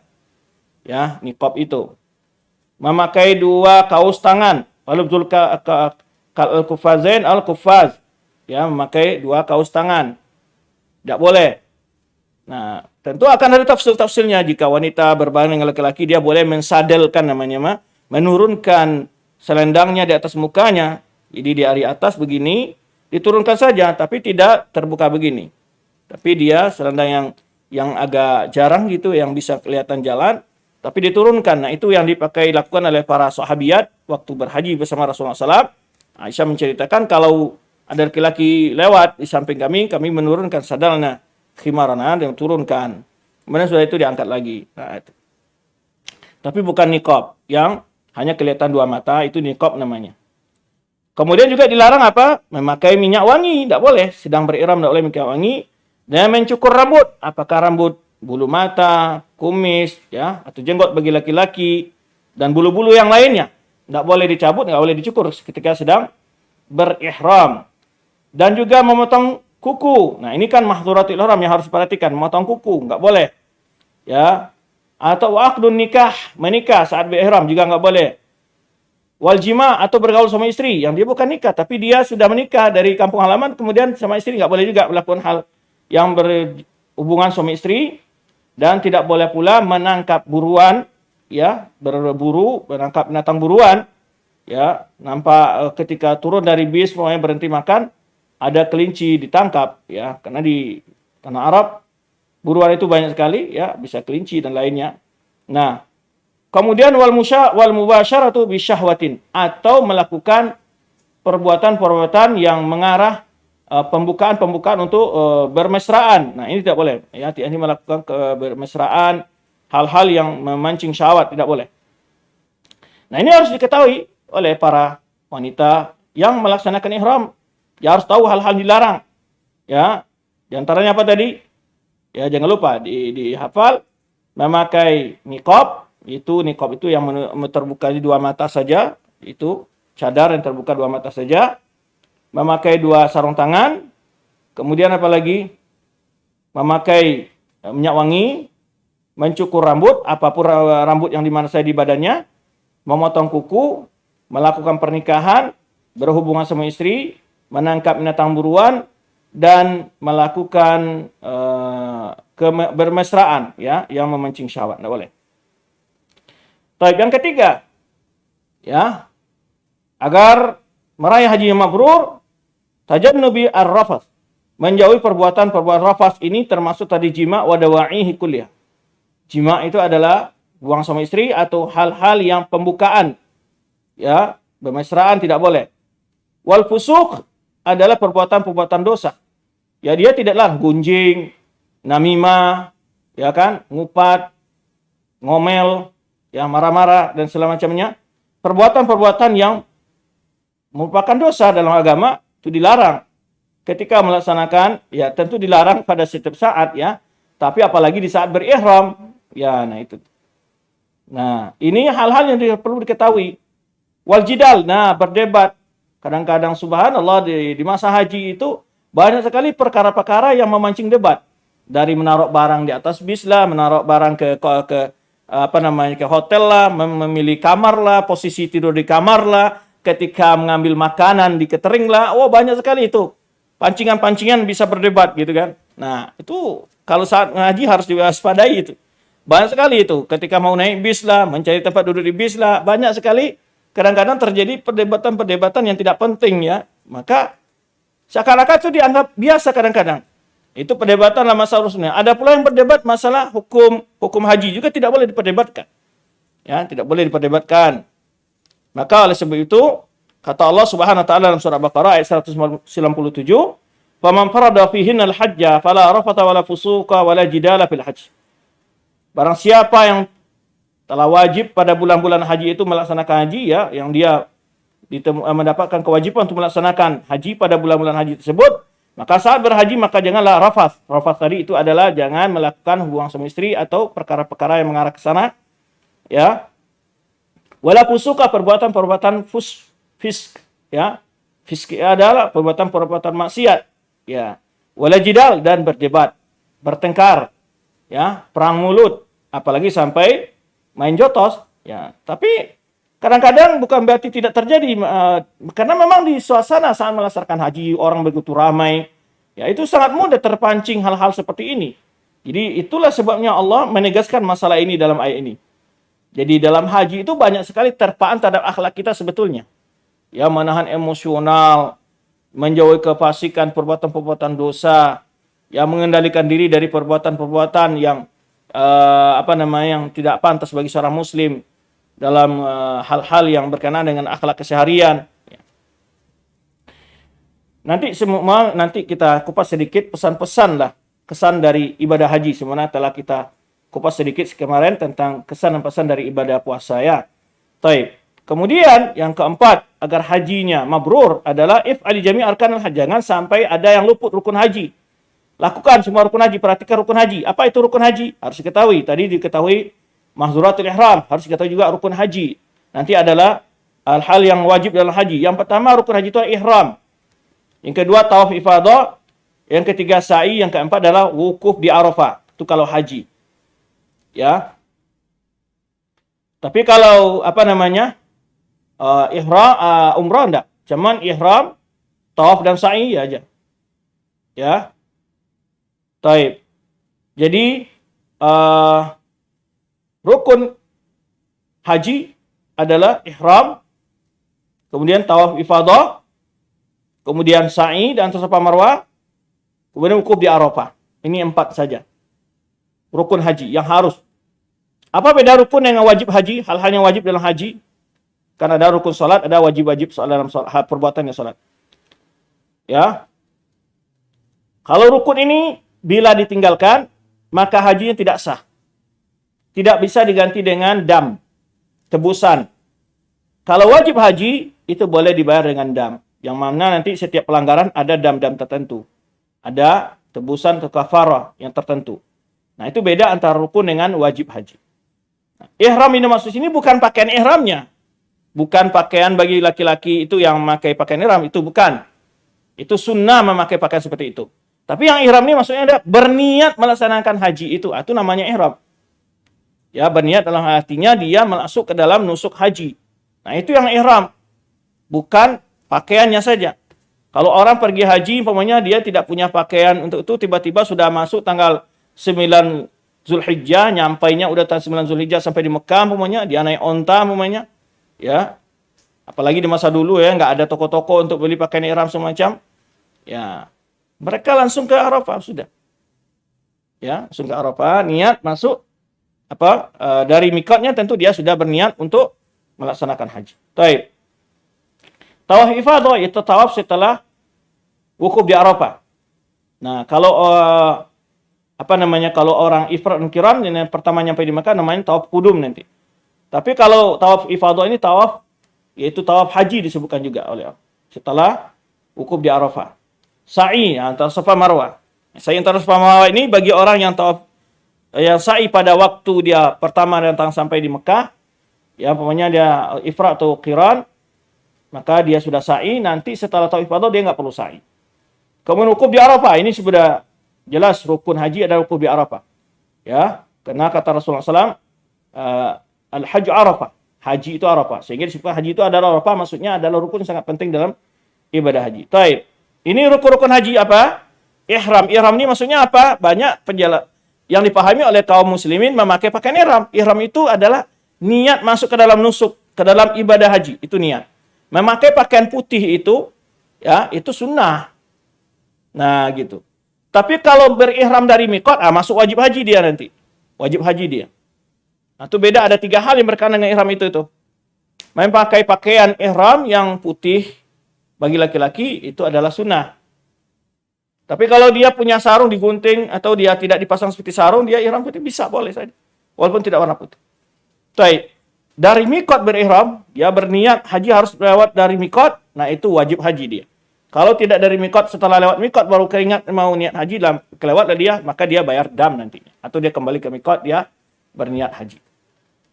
Ya, niqab itu. Memakai dua kaos tangan. Walubtul al-kufazain al-kufaz. Ya, memakai dua kaos tangan. Tidak boleh. Nah, tentu akan ada tafsir-tafsirnya. Jika wanita berbaring dengan laki-laki, dia boleh mensadelkan namanya, menurunkan selendangnya di atas mukanya. Jadi di area atas begini, diturunkan saja, tapi tidak terbuka begini. Tapi dia selendang yang agak jarang gitu, yang bisa kelihatan jalan, tapi diturunkan. Nah, itu yang lakukan oleh para sahabiat waktu berhaji bersama Rasulullah SAW. Aisyah menceritakan kalau ada laki-laki lewat di samping kami menurunkan sadalnya. Khimarana yang turunkan. Kemudian sudah itu diangkat lagi. Nah, itu. Tapi bukan niqab yang hanya kelihatan dua mata, itu niqab namanya. Kemudian juga dilarang apa? Memakai minyak wangi, tidak boleh. Sedang berihram tidak boleh minyak wangi. Dan mencukur rambut, apakah rambut bulu mata, kumis, ya, atau jenggot bagi laki-laki dan bulu-bulu yang lainnya. Tidak boleh dicabut, tidak boleh dicukur ketika sedang berihram. Dan juga memotong kuku. Nah, ini kan mahdzuratul ihram yang harus diperhatikan. Memotong kuku, enggak boleh. Ya. Atau aqdun nikah, menikah saat berihram juga enggak boleh. Wal jima atau bergaul sama istri yang dia bukan nikah tapi dia sudah menikah dari kampung halaman kemudian sama istri enggak boleh juga melakukan hal yang berhubungan suami istri dan tidak boleh pula menangkap buruan, ya, berburu, menangkap binatang buruan. Ya, nampak ketika turun dari bis pokoknya berhenti makan ada kelinci ditangkap, ya, karena di tanah Arab buruan itu banyak sekali, ya, bisa kelinci dan lainnya. Nah, kemudian wal mubasyaratu bisyahwatin atau melakukan perbuatan-perbuatan yang mengarah pembukaan untuk bermesraan. Nah, ini tidak boleh, ya, ini melakukan bermesraan, hal-hal yang memancing syahwat tidak boleh. Nah, ini harus diketahui oleh para wanita yang melaksanakan ihram. Ya, harus tahu hal-hal dilarang. Ya, di antaranya apa tadi? Ya, jangan lupa dihafal memakai niqab. Niqab itu yang terbuka di dua mata saja, itu cadar yang terbuka dua mata saja. Memakai dua sarung tangan. Kemudian apa lagi? Memakai minyak wangi, mencukur rambut, apapun rambut yang dimanasai di badannya, memotong kuku, melakukan pernikahan, berhubungan sama istri, menangkap binatang buruan dan melakukan bermesraan, ya, yang memancing syahwat, tidak boleh. Baik, yang ketiga, ya, agar meraih haji yang mabrur, tajannubi ar-rafath, menjauhi perbuatan-perbuatan rafath ini termasuk tadi jima wa dawa'ihi kulliyah. Jima itu adalah buang sama istri atau hal-hal yang pembukaan, ya, bermesraan tidak boleh. Wal fusuq adalah perbuatan-perbuatan dosa. Ya, dia tidaklah gunjing, namimah, ya kan, ngupat, ngomel, ya, marah-marah dan segala macamnya. Perbuatan-perbuatan yang merupakan dosa dalam agama itu dilarang. Ketika melaksanakan, ya, tentu dilarang pada setiap saat, ya. Tapi apalagi di saat berihram, ya, nah itu. Nah, ini hal-hal yang perlu diketahui. Wal jidal, nah, berdebat. Kadang-kadang subhanallah di masa haji itu banyak sekali perkara-perkara yang memancing debat. Dari menaruh barang di atas bis lah, menaruh barang ke hotel lah, memilih kamar lah, posisi tidur di kamar lah, ketika mengambil makanan di catering lah. Oh, banyak sekali itu. Pancingan-pancingan bisa berdebat gitu kan. Nah, itu kalau saat ngaji harus diwaspadai itu. Banyak sekali itu. Ketika mau naik bis lah, mencari tempat duduk di bis lah, banyak sekali. Kadang-kadang terjadi perdebatan-perdebatan yang tidak penting, ya. Maka seakan-akan itu dianggap biasa kadang-kadang. Itu perdebatan lah masalah urusannya. Ada pula yang berdebat masalah hukum haji juga tidak boleh diperdebatkan. Ya, tidak boleh diperdebatkan. Maka oleh sebab itu, kata Allah Subhanahu wa taala dalam surah Baqarah ayat 197, "Faman farada fihinna al-hajja fala rafatha wala fusuqa wala jidala fil hajj." Barang siapa yang telah wajib pada bulan-bulan haji itu melaksanakan haji, ya, yang dia mendapatkan kewajiban untuk melaksanakan haji pada bulan-bulan haji tersebut, maka saat berhaji maka janganlah rafath. Rafath tadi itu adalah jangan melakukan hubungan suami istri atau perkara-perkara yang mengarah ke sana, ya. Wala fusuqa, perbuatan-perbuatan fisk, ya. Fisk adalah perbuatan-perbuatan maksiat, ya. Wala jidal, dan berdebat, bertengkar, ya, perang mulut, apalagi sampai main jotos, ya. Tapi kadang-kadang bukan berarti tidak terjadi, karena memang di suasana saat melaksanakan haji orang begitu ramai, ya, itu sangat mudah terpancing hal-hal seperti ini. Jadi itulah sebabnya Allah menegaskan masalah ini dalam ayat ini. Jadi dalam haji itu banyak sekali terpaan terhadap akhlak kita sebetulnya, ya, menahan emosional, menjauhi kefasikan, perbuatan-perbuatan dosa, ya, mengendalikan diri dari perbuatan-perbuatan yang yang tidak pantas bagi seorang muslim dalam hal-hal yang berkenaan dengan akhlak keseharian. Nanti kita kupas sedikit pesan-pesan lah, kesan dari ibadah haji. Sebenarnya telah kita kupas sedikit kemarin tentang kesan dan pesan dari ibadah puasa, ya. Taib. Kemudian yang keempat, agar hajinya mabrur adalah if'ali jami' arkanul hajj. Jangan sampai ada yang luput rukun haji. Lakukan semua rukun haji, perhatikan rukun haji. Apa itu rukun haji? Harus diketahui. Tadi diketahui mahdzuratul ihram, harus diketahui juga rukun haji. Nanti adalah hal-hal yang wajib dalam haji. Yang pertama rukun haji itu ihram. Yang kedua tawaf ifadah. Yang ketiga sa'i. Yang keempat adalah wukuf di Arafah. Itu kalau haji, ya. Tapi kalau ihram, umrah enggak. Cuman ihram, tawaf dan sa'i aja, ya. Taib. Jadi rukun haji adalah ihram, kemudian tawaf ifadah, kemudian sa'i dan Safa Marwah, kemudian wukuf di Arafah. Ini 4 saja rukun haji yang harus. Apa beda rukun dengan wajib haji? Hal-hal yang wajib dalam haji. Karena ada rukun salat, ada wajib-wajib dalam salat, perbuatannya salat. Ya. Kalau rukun ini bila ditinggalkan, maka hajinya tidak sah. Tidak bisa diganti dengan dam, tebusan. Kalau wajib haji, itu boleh dibayar dengan dam. Yang mana nanti setiap pelanggaran ada dam-dam tertentu. Ada tebusan atau kafarah yang tertentu. Nah, itu beda antara rukun dengan wajib haji. Nah, ihram ini maksud sini bukan pakaian ihramnya. Bukan pakaian bagi laki-laki itu yang memakai pakaian ihram. Itu bukan. Itu sunnah memakai pakaian seperti itu. Tapi yang ihram ini maksudnya ada berniat melaksanakan haji itu. Itu namanya ihram. Ya, berniat dalam artinya dia masuk ke dalam nusuk haji. Nah, itu yang ihram. Bukan pakaiannya saja. Kalau orang pergi haji, umpamanya dia tidak punya pakaian untuk itu, tiba-tiba sudah masuk tanggal 9 Zulhijjah, nyampainya udah tanggal 9 Zulhijjah sampai di Mekah, umpamanya, dia naik onta, umpamanya. Ya. Apalagi di masa dulu ya, nggak ada toko-toko untuk beli pakaian ihram semacam. Ya. Mereka langsung ke Arafah sudah. Ya, langsung ke Arafah, niat masuk dari mikotnya tentu dia sudah berniat untuk melaksanakan haji. Baik. Tawaf ifadah itu tawaf setelah wukuf di Arafah. Nah, kalau kalau orang ifrad dan qiran yang pertama nyampe di Mekah namanya tawaf qudum nanti. Tapi kalau tawaf ifadah ini tawaf yaitu tawaf haji disebutkan juga oleh Allah. Setelah wukuf di Arafah. Sa'i antara Safa Marwah. Sa'i antara Safa Marwah ini bagi orang yang tawaf yang sa'i pada waktu dia pertama datang sampai di Mekah, ya umpamanya dia ifrad atau qiran, maka dia sudah sa'i, nanti setelah tawaf ifadah dia nggak perlu sa'i. Kemudian wukuf di Arafah, ini sudah jelas rukun haji adalah wukuf di Arafah. Ya, karena kata Rasulullah SAW, al-hajj Arafah, haji itu Arafah. Sehingga disebutkan haji itu adalah Arafah, maksudnya adalah rukun sangat penting dalam ibadah haji. Taib. Ini rukun-rukun haji apa? Ihram. Ihram ini maksudnya apa? Banyak penjelasan yang dipahami oleh kaum muslimin memakai pakaian ihram. Ihram itu adalah niat masuk ke dalam nusuk, ke dalam ibadah haji. Itu niat. Memakai pakaian putih itu, ya, itu sunnah. Nah, gitu. Tapi kalau berihram dari mikot, masuk wajib haji dia nanti. Wajib haji dia. Nah, itu beda, ada 3 hal yang berkaitan dengan ihram itu. memakai pakaian ihram yang putih bagi laki-laki itu adalah sunnah. Tapi kalau dia punya sarung digunting atau dia tidak dipasang seperti sarung, dia ihram putih bisa, boleh saja. Walaupun tidak warna putih. Baik. Dari mikot berihram, dia berniat haji harus lewat dari mikot, nah itu wajib haji dia. Kalau tidak dari mikot, setelah lewat mikot baru keingat mau niat haji, kelewat dia, maka dia bayar dam nantinya. Atau dia kembali ke mikot, dia berniat haji.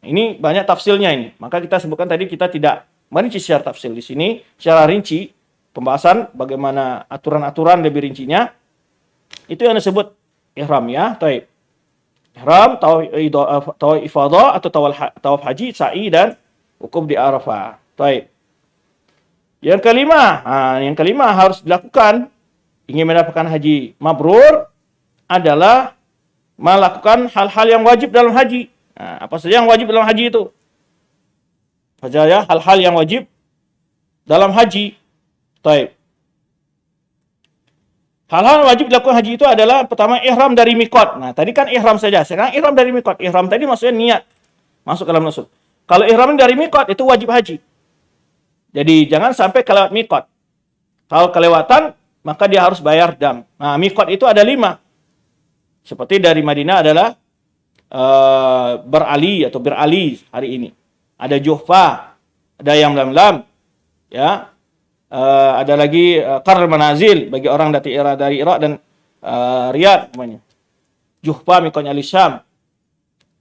Ini banyak tafsilnya ini. Maka kita sebutkan tadi kita tidak merinci secara tafsil di sini, secara rinci pembahasan bagaimana aturan-aturan lebih rincinya. Itu yang disebut ihram ya. Taib. Ihram, tawaf ifadah atau tawaf haji, sa'i dan wukuf di Arafah. Taib. Yang kelima harus dilakukan ingin mendapatkan haji mabrur adalah melakukan hal-hal yang wajib dalam haji. Nah, apa saja yang wajib dalam haji itu? Apa saja hal-hal yang wajib dalam haji. Taib. Hal-hal wajib dilakukan haji itu adalah pertama ihram dari mikot. Nah, tadi kan ihram saja. Sekarang ihram dari mikot. Ihram tadi maksudnya niat masuk ke dalam nusuk. Kalau ihram dari mikot itu wajib haji. Jadi jangan sampai kelewat mikot. Kalau kelewatan maka dia harus bayar dam. Nah, mikot itu ada 5. Seperti dari Madinah adalah berali hari ini. Ada Juhfa, ada yang lam-lam, ya. Ada lagi Qarr Manazil bagi orang dari Irak dan Riyadh namanya. Juhfa mikotnya Ali Syam.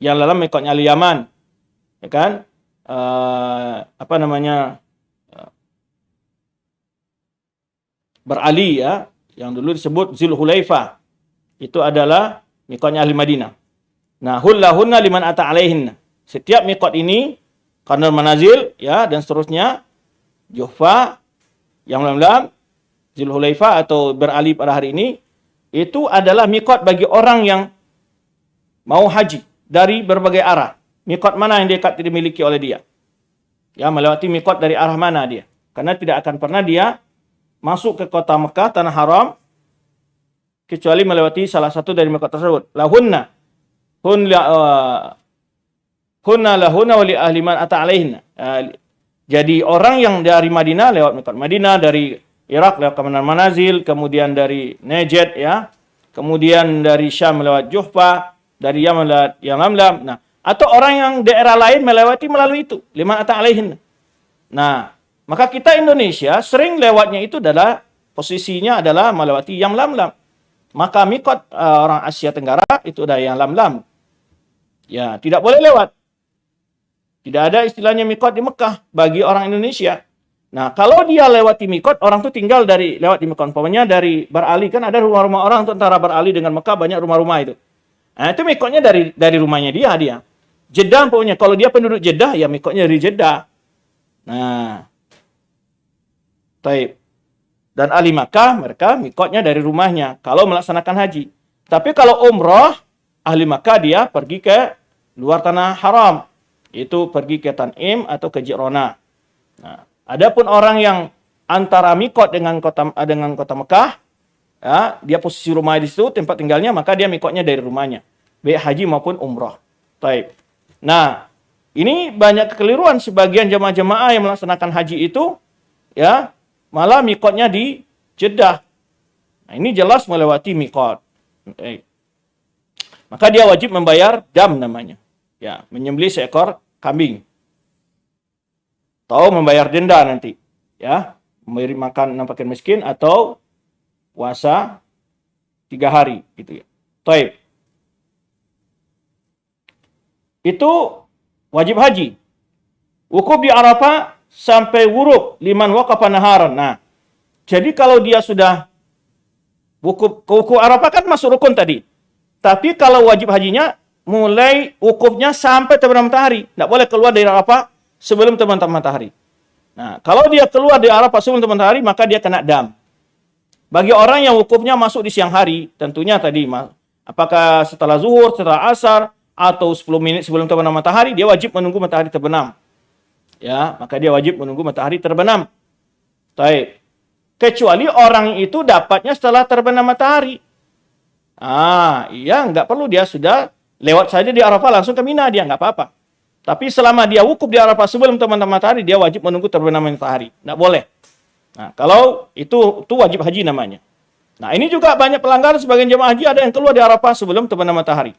Yang lam mikotnya Ali Yaman. Ya kan? Berali ya, yang dulu disebut Zulhulaifah. Itu adalah mikotnya ahli Madinah. Nah, hullahunna liman ata alaihinna. Setiap mikot ini Qarn Manazil ya dan seterusnya, Juhfa, yang lam-lam, Zulhulaifah atau berali pada hari ini itu adalah mikot bagi orang yang mau haji dari berbagai arah. Mikot mana yang dekat dimiliki oleh dia? Ya, melewati mikot dari arah mana dia? Karena tidak akan pernah dia masuk ke kota Mekah, tanah haram, kecuali melewati salah satu dari mikot tersebut. Lahunna lahunna wa li ahli man ata alaihinna. Jadi orang yang dari Madinah lewat mikot Madinah, dari Irak lewat Qarn Manazil, kemudian dari Najd ya, kemudian dari Syam lewat Juhfa, dari Yaman lewat yang lam-lam. Nah, atau orang yang daerah lain melewati melalui itu, liman ata alaihinna. Nah, maka kita Indonesia sering lewatnya itu adalah posisinya adalah melewati yang lam-lam. Maka mikot orang Asia Tenggara itu ada yang lam-lam. Ya, tidak boleh lewat. Tidak ada istilahnya mikot di Mekah bagi orang Indonesia. Nah, kalau dia lewati mikot, orang tuh tinggal lewat di mikot. Umpamanya dari Berali kan ada rumah-rumah orang tuh antara Berali dengan Mekah banyak rumah-rumah itu. Nah, itu mikotnya dari rumahnya dia. Jeddah umpamanya kalau dia penduduk Jeddah ya mikotnya dari Jeddah. Nah, taib. Dan ahli Makkah mereka mikotnya dari rumahnya kalau melaksanakan haji. Tapi kalau umroh, ahli Makkah dia pergi ke luar tanah haram. Itu pergi ke Tan'im atau ke Jirona. Nah, adapun orang yang antara mikot dengan kota Mekah, ya, dia posisi rumah di situ, tempat tinggalnya, maka dia mikotnya dari rumahnya. Baik haji maupun umroh. Taib. Nah, ini banyak kekeliruan sebagian jemaah-jemaah yang melaksanakan haji itu, ya, malah mikotnya di Jeddah. Nah, ini jelas melewati mikot. Maka dia wajib membayar dam namanya. Ya, menyembelih seekor kambing. Atau membayar denda nanti. Ya, memberi makan 6 fakir miskin atau puasa 3 hari gitu ya. Taib. Itu wajib haji. Wukuf di Arafah sampai wuruk liman waqafa naharan. Nah, jadi kalau dia sudah wukuf Arafah kan masuk rukun tadi. Tapi kalau wajib hajinya mulai wukufnya sampai terbenam matahari. Tidak boleh keluar dari Arafah sebelum terbenam matahari. Nah, kalau dia keluar dari Arafah sebelum terbenam matahari, maka dia kena dam. Bagi orang yang wukufnya masuk di siang hari, tentunya tadi apakah setelah zuhur, setelah asar, atau 10 menit sebelum terbenam matahari, dia wajib menunggu matahari terbenam. Ya, maka dia wajib menunggu matahari terbenam. Taib. Kecuali orang itu dapatnya setelah terbenam matahari. Iya, nggak perlu dia sudah lewat saja di Arafah langsung ke Mina, dia nggak apa-apa. Tapi selama dia wukuf di Arafah sebelum terbenam matahari, dia wajib menunggu terbenam matahari. Tidak boleh. Nah, kalau itu wajib haji namanya. Nah, ini juga banyak pelanggaran sebagian jemaah haji ada yang keluar di Arafah sebelum terbenam matahari.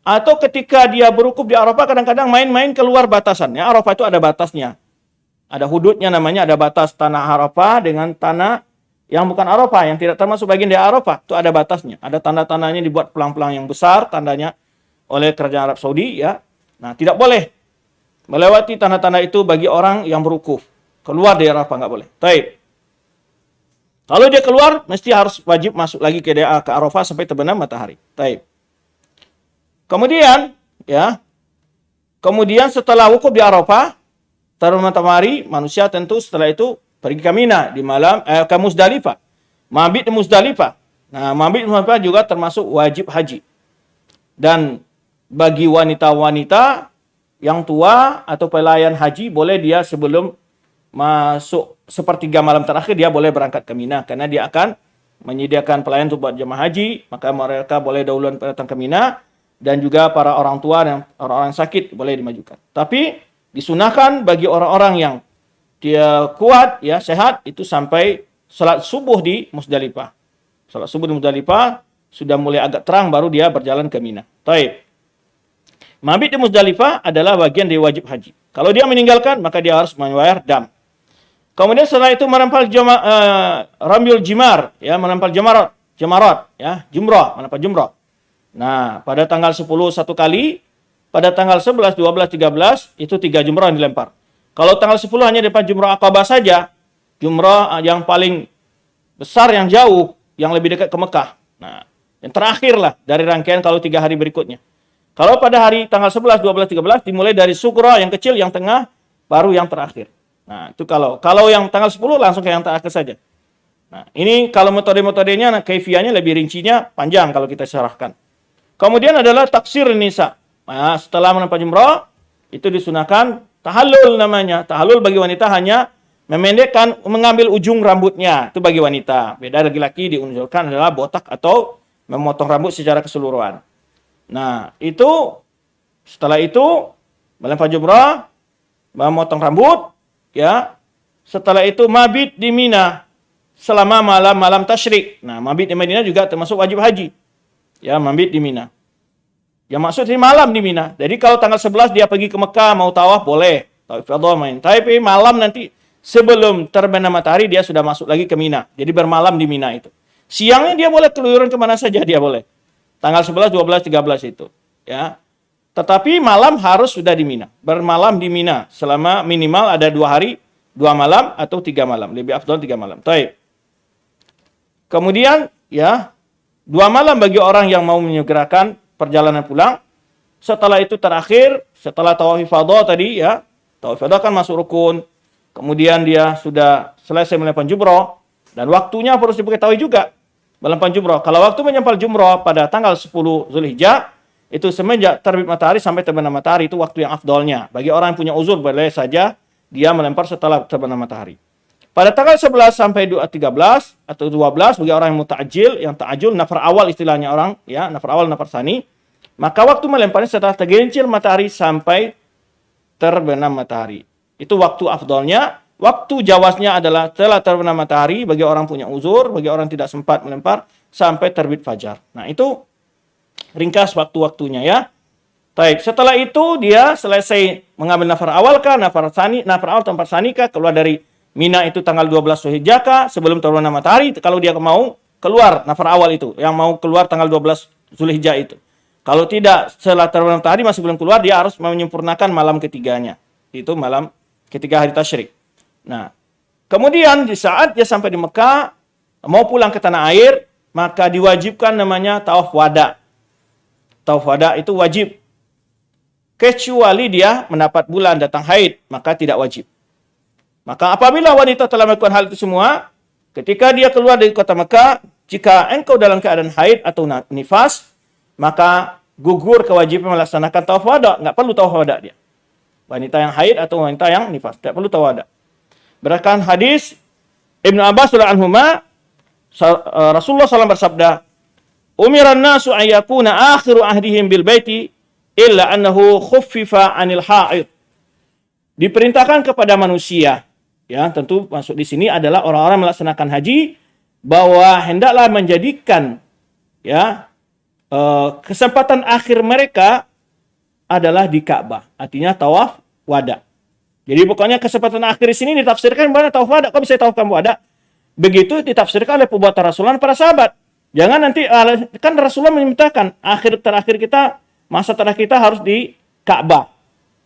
Atau ketika dia berwukuf di Arafah kadang-kadang main-main keluar batasannya. Arafah itu ada batasnya. Ada hududnya namanya, ada batas tanah Arafah dengan tanah yang bukan Arafah, yang tidak termasuk bagian dari Arafah. Itu ada batasnya. Ada tanda-tandanya dibuat pelang-pelang yang besar, tandanya oleh kerajaan Arab Saudi, ya. Nah, tidak boleh melewati tanda-tanda itu bagi orang yang berwukuf. Keluar dari Arafah nggak boleh. Taib. Kalau dia keluar, mesti harus wajib masuk lagi ke Arafah sampai terbenam matahari. Taib. Kemudian, ya, setelah wukuf di Arafah, terbenam matahari, manusia tentu setelah itu pergi ke Mina di malam, ke Muzdalifah. Mabit di Muzdalifah. Nah, mabit di Muzdalifah juga termasuk wajib haji. Dan bagi wanita-wanita yang tua atau pelayan haji, boleh dia sebelum masuk sepertiga malam terakhir dia boleh berangkat ke Mina karena dia akan menyediakan pelayan untuk buat jemaah haji, maka mereka boleh dahuluan datang ke Mina dan juga para orang tua dan orang-orang sakit boleh dimajukan. Tapi disunahkan bagi orang-orang yang dia kuat, ya, sehat, itu sampai salat subuh di Muzdalifah. Salat subuh di Muzdalifah sudah mulai agak terang baru dia berjalan ke Mina. Taib. Mabit di Muzdalifah adalah bagian dari wajib haji. Kalau dia meninggalkan maka dia harus membayar dam. Kemudian setelah itu merampal ramyul jimar, ya, merampal jamarat, ya, jumrah, merampal jumrah. Nah, pada tanggal 10 satu kali, pada tanggal 11, 12, 13 itu 3 jumrah yang dilempar. Kalau tanggal 10 hanya dapat jumrah Aqabah saja, jumrah yang paling besar yang jauh, yang lebih dekat ke Mekah. Nah, yang terakhir lah dari rangkaian kalau 3 hari berikutnya. Kalau pada hari tanggal 11, 12, 13 dimulai dari sukra yang kecil, yang tengah, baru yang terakhir. Nah, itu kalau yang tanggal 10 langsung ke yang terakhir saja. Nah, ini kalau metode-metodenya, nah, kaifiahnya lebih rincinya panjang kalau kita syarahkan. Kemudian adalah taksir nisa. Nah, setelah menempah jumrah, itu disunahkan tahallul namanya. Tahallul bagi wanita hanya memendekkan, mengambil ujung rambutnya. Itu bagi wanita. Beda laki-laki diunjukkan adalah botak atau memotong rambut secara keseluruhan. Nah, itu setelah itu melempar jumrah, memotong rambut, ya. Setelah itu mabit di Mina selama malam tasyrik. Nah, mabit di Madinah juga termasuk wajib haji. Ya, mabit di Mina. Yang maksudnya malam di Mina. Jadi kalau tanggal 11 dia pergi ke Mekah mau tawaf boleh. Tawaf ifadah main. Tapi malam nanti sebelum terbenam matahari dia sudah masuk lagi ke Mina. Jadi bermalam di Mina itu. Siangnya dia boleh keluyuran kemana saja dia boleh. Tanggal 11, 12, 13 itu. Ya. Tetapi malam harus sudah di Mina. Bermalam di Mina selama minimal ada 2 hari, 2 malam atau 3 malam. Lebih afdal 3 malam. Taib. Kemudian, ya, 2 malam bagi orang yang mau menyegerakan perjalanan pulang. Setelah itu terakhir, setelah tawaf ifadah tadi, ya, tawaf ifadah kan masuk rukun. Kemudian dia sudah selesai melempar jumrah. Dan waktunya harus diketahui juga. Melempar jumrah. Kalau waktu menyempal jumrah pada tanggal 10 Zulhijjah, itu semenjak terbit matahari sampai terbenam matahari, itu waktu yang afdolnya. Bagi orang yang punya uzur, boleh saja dia melempar setelah terbenam matahari. Pada tanggal 11 sampai 13 atau 12, bagi orang yang muta'ajil, yang ta'ajul, nafar awal istilahnya orang, ya, nafar awal, nafar sani, maka waktu melemparnya setelah tergelincir matahari sampai terbenam matahari. Itu waktu afdolnya. Waktu jawaznya adalah setelah terbenam matahari bagi orang punya uzur, bagi orang tidak sempat melempar sampai terbit fajar. Nah, itu ringkas waktu-waktunya, ya. Baik, setelah itu dia selesai mengambil nafar awal kah, nafar awal atau nafar sani kah, keluar dari Mina itu tanggal 12 Zulhijjah kah, sebelum terbenam matahari, kalau dia mau keluar nafar awal itu, yang mau keluar tanggal 12 Zulhijjah itu. Kalau tidak setelah terbenam matahari masih belum keluar, dia harus menyempurnakan malam ketiganya. Itu malam ketiga hari tasyrik. Nah, kemudian di saat dia sampai di Mekah, mau pulang ke tanah air, maka diwajibkan namanya tawaf wada. Tawaf wada itu wajib. Kecuali dia mendapat bulan datang haid, maka tidak wajib. Maka apabila wanita telah melakukan hal itu semua, ketika dia keluar dari kota Mekah, jika engkau dalam keadaan haid atau nifas, maka gugur kewajiban melaksanakan tawaf wada. Nggak perlu tawaf wada dia. Wanita yang haid atau wanita yang nifas, tidak perlu tawaf wada. Berdasarkan hadis Ibnu Abbas radhiyallahu anhuma, Rasulullah SAW bersabda, "Umiran nasu ayyakuna akhiru ahdihim bil baiti illa annahu khuffifa 'anil haid. Diperintahkan kepada manusia, ya, tentu masuk di sini adalah orang-orang melaksanakan haji bahwa hendaklah menjadikan, ya, kesempatan akhir mereka adalah di Ka'bah. Artinya tawaf wada. Jadi pokoknya kesempatan akhir di sini ditafsirkan mana tawaf wada. Kok bisa tawaf wada? Begitu ditafsirkan oleh perbuatan Rasulullah dan para sahabat. Jangan nanti, kan Rasulullah memintakan akhir terakhir kita, masa terakhir kita harus di Ka'bah.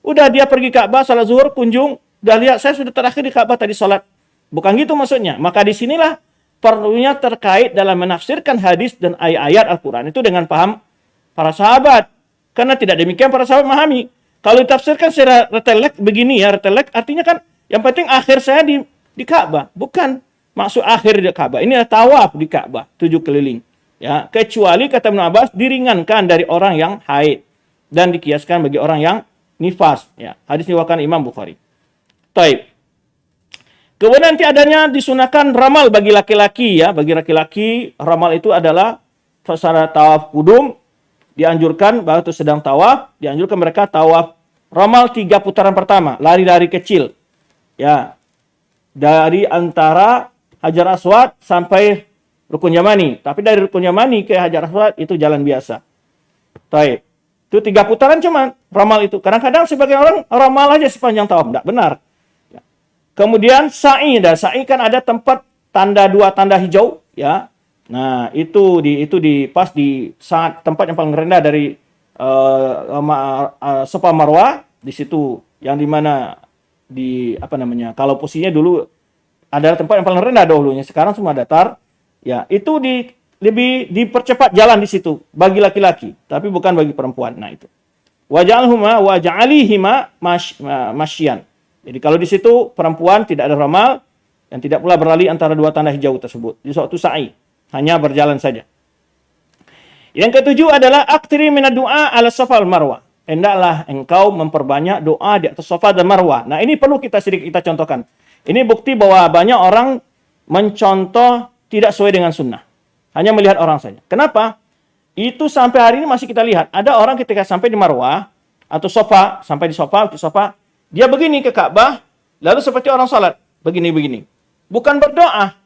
Udah dia pergi Ka'bah, salat zuhur, kunjung, udah lihat saya sudah terakhir di Ka'bah tadi salat. Bukan gitu maksudnya. Maka di sinilah perlunya terkait dalam menafsirkan hadis dan ayat-ayat Al-Quran itu dengan paham para sahabat. Karena tidak demikian para sahabat memahami. Kalau ditafsirkan secara retelek begini ya, retelek artinya kan yang penting akhir saya di Ka'bah. Bukan maksud akhir di Ka'bah. Ini adalah tawaf di Ka'bah, 7 keliling. Ya, kecuali kata Ibnu Abbas diringankan dari orang yang haid dan dikiaskan bagi orang yang nifas. Ya, hadis diriwayatkan Imam Bukhari. Taib. Kemudian nanti adanya disunahkan ramal bagi laki-laki ya, bagi laki-laki ramal itu adalah secara tawaf kudum dianjurkan waktu sedang tawaf, dianjurkan mereka tawaf ramal 3 putaran pertama, lari-lari kecil. Ya. Dari antara Hajar Aswad sampai Rukun Yamani. Tapi dari Rukun Yamani ke Hajar Aswad itu jalan biasa. Taib. Itu 3 putaran cuman ramal itu. Kadang-kadang sebagian orang ramal aja sepanjang tawaf, enggak benar. Ya. Kemudian sa'i, sa'i kan ada tempat tanda 2 tanda hijau, ya. Nah, itu di pas di saat tempat yang paling rendah dari Safa Marwah, di situ yang dimana di apa namanya? Kalau posisinya dulu adalah tempat yang paling rendah dahulunya, sekarang semua datar. Ya, itu lebih dipercepat jalan di situ bagi laki-laki, tapi bukan bagi perempuan. Nah, itu. Waj'alhuma wa ja'alihima masyian. Jadi kalau di situ perempuan tidak ada ramal dan tidak pula berlari antara 2 tanda hijau tersebut. Di suatu sa'i, hanya berjalan saja. Yang ketujuh adalah aktsiri minad du'a ala Safa wal Marwah. Hendaklah engkau memperbanyak doa di atas Safa dan Marwah. Nah, ini perlu kita contohkan. Ini bukti bahwa banyak orang mencontoh tidak sesuai dengan sunnah. Hanya melihat orang saja. Kenapa? Itu sampai hari ini masih kita lihat. Ada orang ketika sampai di Marwah atau Safa, sampai di Safa, dia begini ke Ka'bah, lalu seperti orang salat, begini-begini. Bukan berdoa.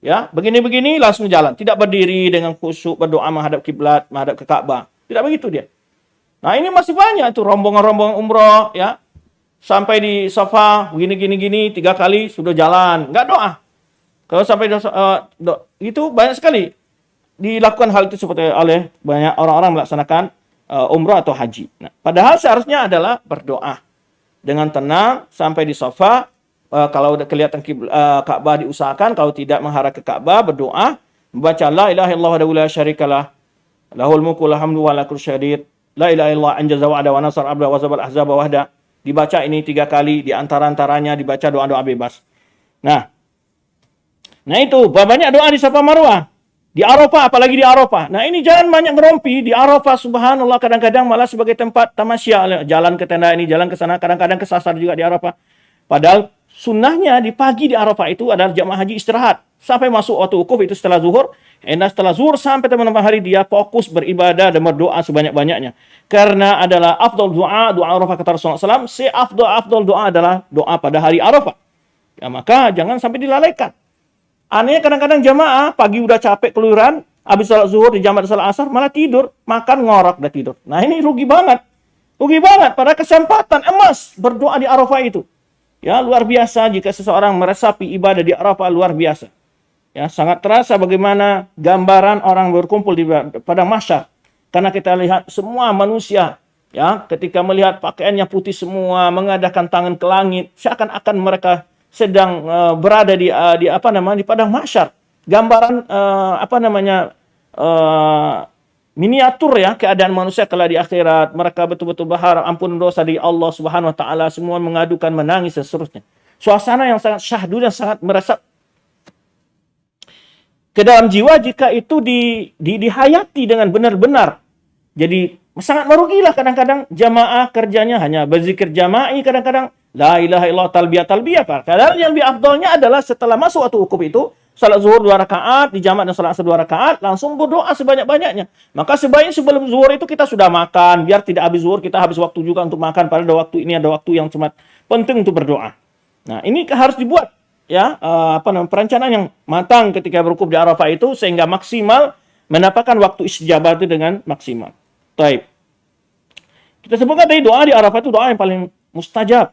Ya, begini-begini langsung jalan, tidak berdiri dengan khusyuk berdoa menghadap kiblat, menghadap ke Ka'bah. Tidak begitu dia. Nah, ini masih banyak tuh rombongan-rombongan umroh, ya. Sampai di Safa gini 3 kali sudah jalan, enggak doa. Kalau sampai itu banyak sekali dilakukan hal itu seperti oleh banyak orang-orang melaksanakan umroh atau haji. Nah, padahal seharusnya adalah berdoa dengan tenang sampai di Safa. Kalau udah kelihatan Ka'bah diusahakan, kalau tidak menghadap ke Ka'bah berdoa, membaca la ilaha illallah wa la syarikalah, lahul mulku wal hamdu wa la kulli syai'in, la ilaha illallah anjaza wa'ada wa nasar abda wa zabal ahzaba wahda. Dibaca ini 3 kali, di antara-antaranya dibaca doa-doa bebas. Nah itu banyak doa di Safa Marwah. Di Arafah, apalagi di Arafah. Nah, ini jangan banyak ngerompi di Arafah, subhanallah, kadang-kadang malah sebagai tempat tamasya, jalan ke tenda ini, jalan ke sana, kadang-kadang kesasar juga di Arafah. Padahal sunnahnya di pagi di Arafah itu adalah jamaah haji istirahat sampai masuk waktu wukuf itu setelah zuhur. Setelah zuhur sampai teman-teman hari dia fokus beribadah dan berdoa sebanyak-banyaknya. Karena adalah afdal doa Arafah kata Rasulullah SAW, afdal doa adalah doa pada hari Arafah. Ya, maka jangan sampai dilalaikan. Anehnya kadang-kadang jamaah pagi udah capek keluyuran, habis salat zuhur di jamaah salat asar malah tidur, makan ngorok udah tidur. Nah, ini rugi banget. Rugi banget pada kesempatan emas berdoa di Arafah itu. Ya, luar biasa jika seseorang meresapi ibadah di Arafah, luar biasa. Ya, sangat terasa bagaimana gambaran orang berkumpul di padang mahsyar. Karena kita lihat semua manusia, ya, ketika melihat pakaiannya putih semua, mengadakan tangan ke langit, seakan-akan mereka sedang berada di padang mahsyar. Gambaran miniatur ya keadaan manusia kala di akhirat. Mereka betul-betul berharap ampun dosa dari Allah Subhanahu wa taala, semua mengadukan, menangis dan seterusnya. Suasana yang sangat syahdu dan sangat meresap ke dalam jiwa jika itu dihayati dengan benar-benar. Jadi sangat merugilah kadang-kadang jamaah kerjanya hanya berzikir jama'i, kadang-kadang la ilaha illallah talbiyah. Padahal yang lebih afdalnya adalah setelah masuk waktu wukuf itu salat zuhur 2 rakaat, dijamak dan salat asar 2 rakaat, langsung berdoa sebanyak-banyaknya. Maka sebaiknya sebelum zuhur itu kita sudah makan, biar tidak habis zuhur, kita habis waktu juga untuk makan, pada waktu ini ada waktu yang sangat penting untuk berdoa. Nah, ini harus dibuat ya, perencanaan yang matang ketika berwukuf di Arafah itu sehingga maksimal mendapatkan waktu istijabah itu dengan maksimal. Taib. Kita sebutkan tadi doa di Arafah itu doa yang paling mustajab,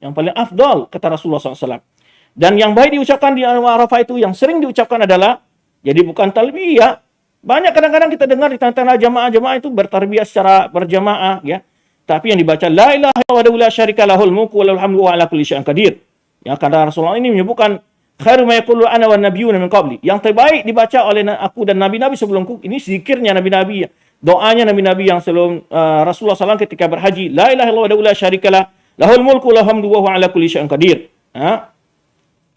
yang paling afdal kata Rasulullah SAW. Dan yang baik diucapkan di Arafah itu, yang sering diucapkan adalah, jadi bukan talbiyah. Banyak kadang-kadang kita dengar di tengah-tengah jamaah-jamaah itu bertarbiyah secara berjamaah, ya. Tapi yang dibaca la ilaha illallah wa la syarika lahul mulku wa lahul hamdu wa ala kulli syai'in qadir. Yang kata Rasulullah ini menyebutkan khairu ma yaqulu ana wan nabiyyuna min qabli. Yang terbaik dibaca oleh aku dan nabi-nabi sebelumku. Ini zikirnya nabi-nabi, doanya nabi-nabi yang sebelum Rasulullah SAW ketika berhaji. La ilaha illallah wa la syarika lahul mulku wa lahul hamdu wa ala kulli syai'in qadir.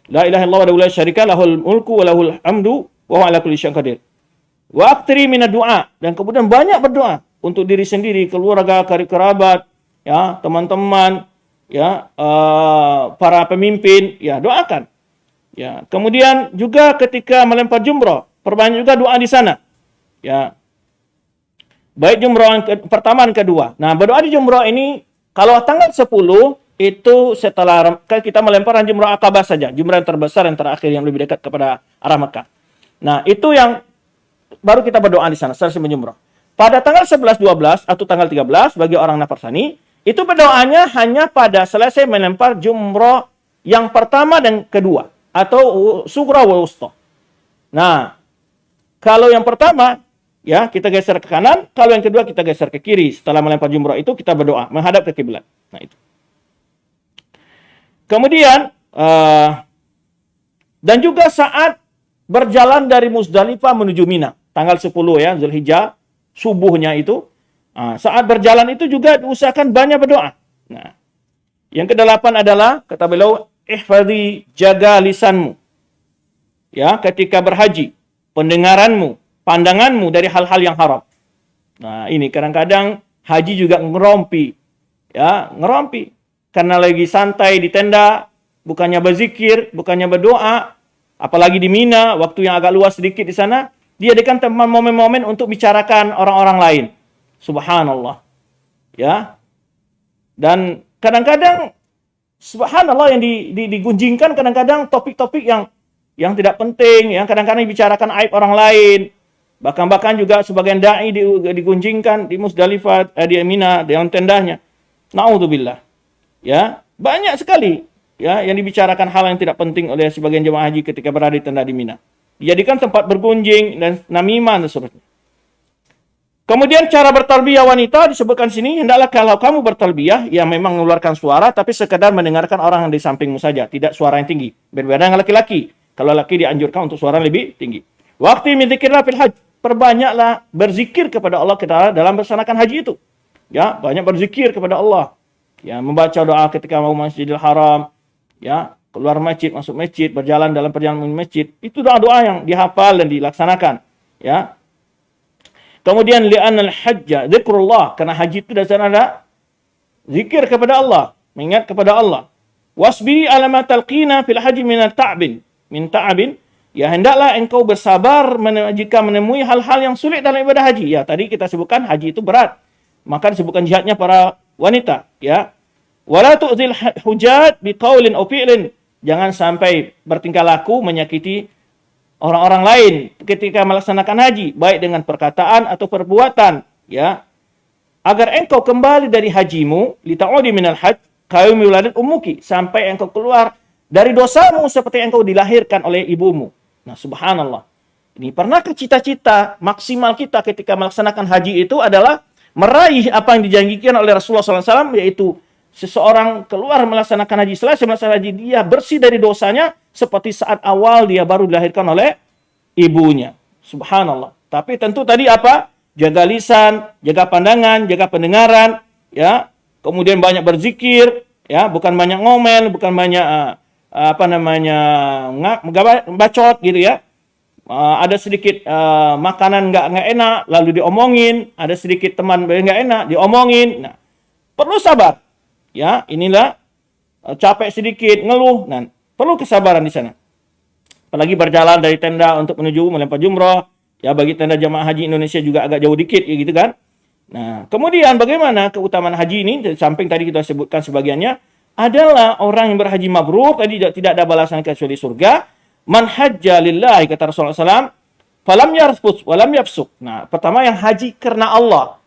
La ilaha illallah wa la syarika lahul mulku wa lahul hamdu wa ala kulli syai'in qadir. Wa aktiri minad du'a, dan kemudian banyak berdoa untuk diri sendiri, keluarga, kerabat, ya, teman-teman, ya, para pemimpin, ya, doakan. Ya, kemudian juga ketika melempar jumrah, perbanyak juga doa di sana. Ya. Baik jumrah yang pertama dan kedua. Nah, berdoa di jumrah ini kalau tanggal 10 itu setelah kita melempar jumrah Aqabah saja, jumrah yang terbesar yang terakhir yang lebih dekat kepada arah Mekah. Nah, itu yang baru kita berdoa di sana selesai menjumrah. Pada tanggal 11, 12 atau tanggal 13 bagi orang Nafarsani, itu berdoanya hanya pada selesai melempar jumrah yang pertama dan kedua atau sugra wa wusta. Nah, kalau yang pertama ya kita geser ke kanan, kalau yang kedua kita geser ke kiri. Setelah melempar jumrah itu kita berdoa menghadap ke kiblat. Nah, itu. Kemudian dan juga saat berjalan dari Muzdalifah menuju Mina, tanggal 10 ya Zulhijjah, subuhnya itu. Saat berjalan itu juga diusahakan banyak berdoa. Nah, yang kedelapan adalah kata beliau, ihfazi, jaga lisanmu. Ya, ketika berhaji, pendengaranmu, pandanganmu dari hal-hal yang haram. Nah, ini kadang-kadang haji juga ngerompi. Ya, ngerompi. Karena lagi santai di tenda, bukannya berzikir, bukannya berdoa, apalagi di Mina, waktu yang agak luas sedikit di sana, dia jadikan momen-momen untuk bicarakan orang-orang lain. Subhanallah. Ya. Dan kadang-kadang subhanallah yang digunjingkan kadang-kadang topik-topik yang tidak penting, yang kadang-kadang dibicarakan aib orang lain. Bahkan juga sebagian dai digunjingkan di Muzdalifah, di Mina, dalam tendanya. Na'udzubillah. Ya, banyak sekali ya yang dibicarakan hal yang tidak penting oleh sebagian jemaah haji ketika berada di tenda di Mina. Dijadikan tempat bergunjing dan namimah dan seterusnya. Kemudian cara bertalbiyah wanita disebutkan sini, hendaklah kalau kamu bertalbiyah ya memang mengeluarkan suara tapi sekedar mendengarkan orang yang di sampingmu saja, tidak suara yang tinggi. Berbeda dengan laki-laki. Kalau laki dianjurkan untuk suara lebih tinggi. Waqti min dzikrillah fil hajj, perbanyaklah berzikir kepada Allah kita dalam melaksanakan haji itu. Ya, banyak berzikir kepada Allah. Ya, membaca doa ketika mau Masjidil Haram, ya, keluar masjid, masuk masjid, berjalan dalam perjalanan menuju masjid, itu doa-doa yang dihafal dan dilaksanakan, ya. Kemudian li'anal hajja zikrullah, karena haji itu dasarnya ada zikir kepada Allah, mengingat kepada Allah. Wasbiri ala ma talqina fil haji min ta'abin, ya hendaklah engkau bersabar jika menemui hal-hal yang sulit dalam ibadah haji. Ya, tadi kita sebutkan haji itu berat, maka disebutkan jihadnya para wanita, ya. Wala tu'zil hujat biqaulin aw fi'lin. Jangan sampai bertingkah laku menyakiti orang-orang lain ketika melaksanakan haji, baik dengan perkataan atau perbuatan, ya. Agar engkau kembali dari hajimu, lita'udi minal hajj, qaumi waladat ummuki, sampai engkau keluar dari dosamu seperti engkau dilahirkan oleh ibumu. Nah, subhanallah. Ini pernahkah cita-cita maksimal kita ketika melaksanakan haji itu adalah meraih apa yang dijanjikan oleh Rasulullah SAW, yaitu seseorang keluar melaksanakan haji, selesai melaksanakan haji, dia bersih dari dosanya seperti saat awal dia baru dilahirkan oleh ibunya. Subhanallah. Tapi tentu tadi apa? Jaga lisan, jaga pandangan, jaga pendengaran, ya. Kemudian banyak berzikir, ya, bukan banyak ngomel, bukan banyak bacot gitu ya. Ada sedikit makanan nggak enak lalu diomongin, ada sedikit teman nggak enak diomongin. Nah, perlu sabar. Ya, inilah capek sedikit, ngeluh. Nah, perlu kesabaran di sana. apalagi berjalan dari tenda untuk menuju melempar jumrah. Ya, bagi tenda jamaah haji Indonesia juga agak jauh dikit, ya gitu kan. Nah, kemudian bagaimana keutamaan haji ini? Di samping tadi kita sebutkan sebagiannya, adalah orang yang berhaji mabrur, tadi tidak ada balasan kecuali surga. Man hajja lillahi, kata Rasulullah SAW, falam yarfus, walam yafsuk. Nah, pertama yang haji karena Allah.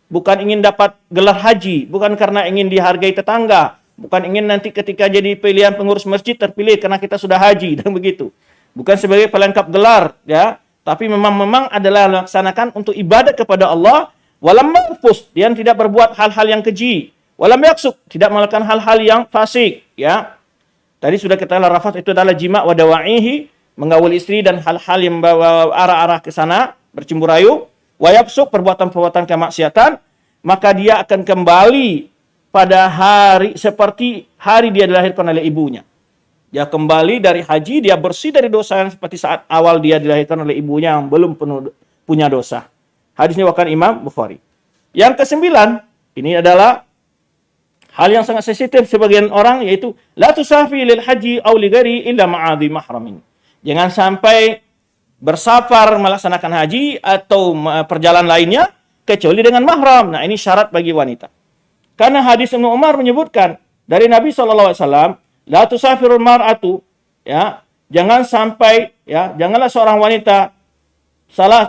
Bukan ingin dapat gelar haji, bukan karena ingin dihargai tetangga, bukan ingin nanti ketika jadi pilihan pengurus masjid terpilih karena kita sudah haji dan begitu. Bukan sebagai pelengkap gelar, ya, tapi memang adalah melaksanakan untuk ibadat kepada Allah. Walam marfus, dia tidak berbuat hal-hal yang keji. Walam yaksuk, tidak melakukan hal-hal yang fasik, ya. Tadi sudah kita lihat rafat itu adalah jima wa dawa'ihi, menggaul istri dan hal-hal yang membawa arah-arah ke sana, bercemburu rayu. Wayabsuk, perbuatan-perbuatan kemaksiatan, maka dia akan kembali pada hari seperti hari dia dilahirkan oleh ibunya. Dia kembali dari haji, dia bersih dari dosa yang seperti saat awal dia dilahirkan oleh ibunya yang belum punya dosa. Hadis ini diriwayatkan Imam Bukhari. Yang kesembilan, ini adalah hal yang sangat sensitif sebagian orang, yaitu la tusafi lil haji aw li ghairi illa ma'adhi mahramin. Jangan sampai bersafar melaksanakan haji atau perjalanan lainnya kecuali dengan mahram. Nah, ini syarat bagi wanita. Karena hadis Ibnu Umar menyebutkan dari Nabi SAW, la tusafirul mar'atu, ya, jangan sampai, ya, janganlah seorang wanita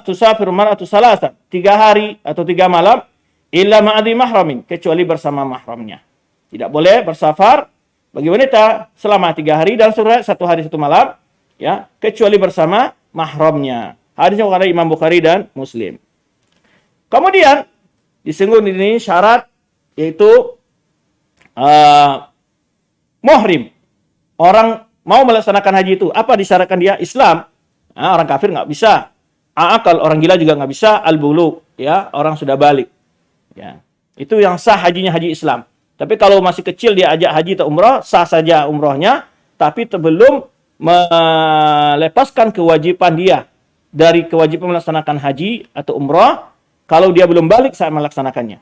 tusafirul mar'atu salasa, 3 hari atau 3 malam, illa ma'adhi mahramin, kecuali bersama mahramnya. Tidak boleh bersafar bagi wanita selama 3 hari dan 1 hari 1 malam, ya, kecuali bersama mahramnya. Hadisnya dari Imam Bukhari dan Muslim. Kemudian disinggung ini syarat, yaitu muhrim. Orang mau melaksanakan haji itu apa disyaratkan dia? Islam. Nah, orang kafir nggak bisa. Akal, orang gila juga nggak bisa. Al-bulugh, ya, orang sudah balik. Ya, itu yang sah hajinya, haji Islam. Tapi kalau masih kecil dia ajak haji atau umrah, sah saja umrahnya, tapi belum melepaskan kewajiban dia dari kewajiban melaksanakan haji atau umrah kalau dia belum balik saat melaksanakannya.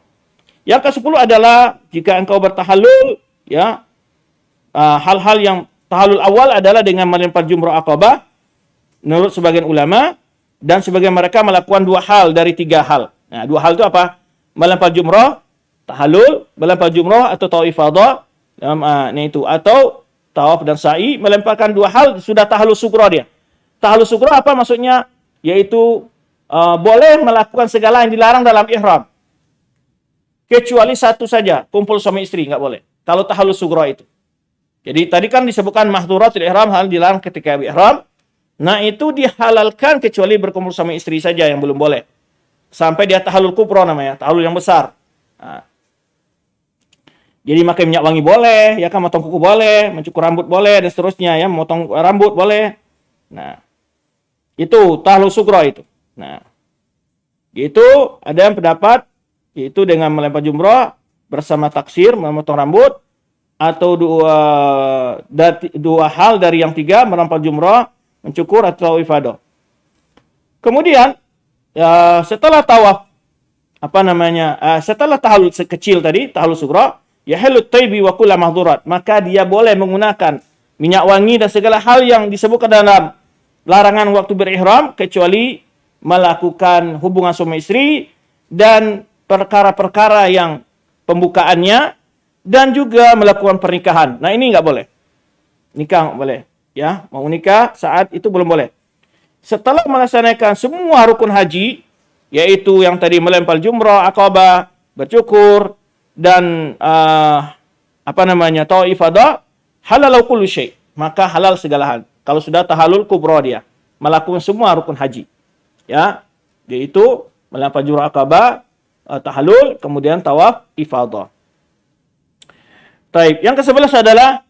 Yang ke-10 adalah jika engkau bertahallul, ya, hal-hal yang tahallul awal adalah dengan melempar jumrah Aqabah menurut sebagian ulama, dan sebagian mereka melakukan 2 hal dari 3 hal. Nah, 2 hal itu apa? Melempar jumrah, tahallul, melempar jumrah atau tawaf ifadah, itu atau tawaf dan sa'i, melemparkan 2 hal sudah tahallul sughra dia. Tahallul sughra apa maksudnya? Yaitu boleh melakukan segala yang dilarang dalam ihram. Kecuali satu saja, kumpul suami istri, nggak boleh. Kalau tahallul sughra itu. Jadi tadi kan disebutkan mahdhuratul ihram, hal dilarang ketika ihram. Nah, itu dihalalkan kecuali berkumpul suami istri saja yang belum boleh. Sampai dia tahallul kubra namanya, tahallul yang besar. Nah, jadi pakai minyak wangi boleh, ya kan, motong kuku boleh, mencukur rambut boleh, dan seterusnya, ya, memotong rambut boleh. Nah, itu tahallul sughra itu. Nah, itu ada yang pendapat yaitu dengan melempar jumrah bersama taksir, memotong rambut, atau dua hal dari yang 3, melempar jumrah, mencukur atau ifadah. Kemudian setelah tawaf, setelah tahallul kecil tadi, tahallul sughra, yahilut taybi wa kullu mahdhurat, maka dia boleh menggunakan minyak wangi dan segala hal yang disebutkan dalam larangan waktu berihram, kecuali melakukan hubungan suami istri dan perkara-perkara yang pembukaannya, dan juga melakukan pernikahan. Nah, ini nggak boleh. Nikah nggak boleh. Ya, mau nikah saat itu belum boleh. Setelah melaksanakan semua rukun haji, yaitu yang tadi melempar jumrah, Aqabah, bercukur, dan tawaf ifadah, halal kullu syai', maka halal segala hal. Kalau sudah tahallul kubra dia, melakukan semua rukun haji. Ya, yaitu melempar jumrah Aqabah, tahallul, kemudian tawaf ifadah. Baik, yang ke-11 adalah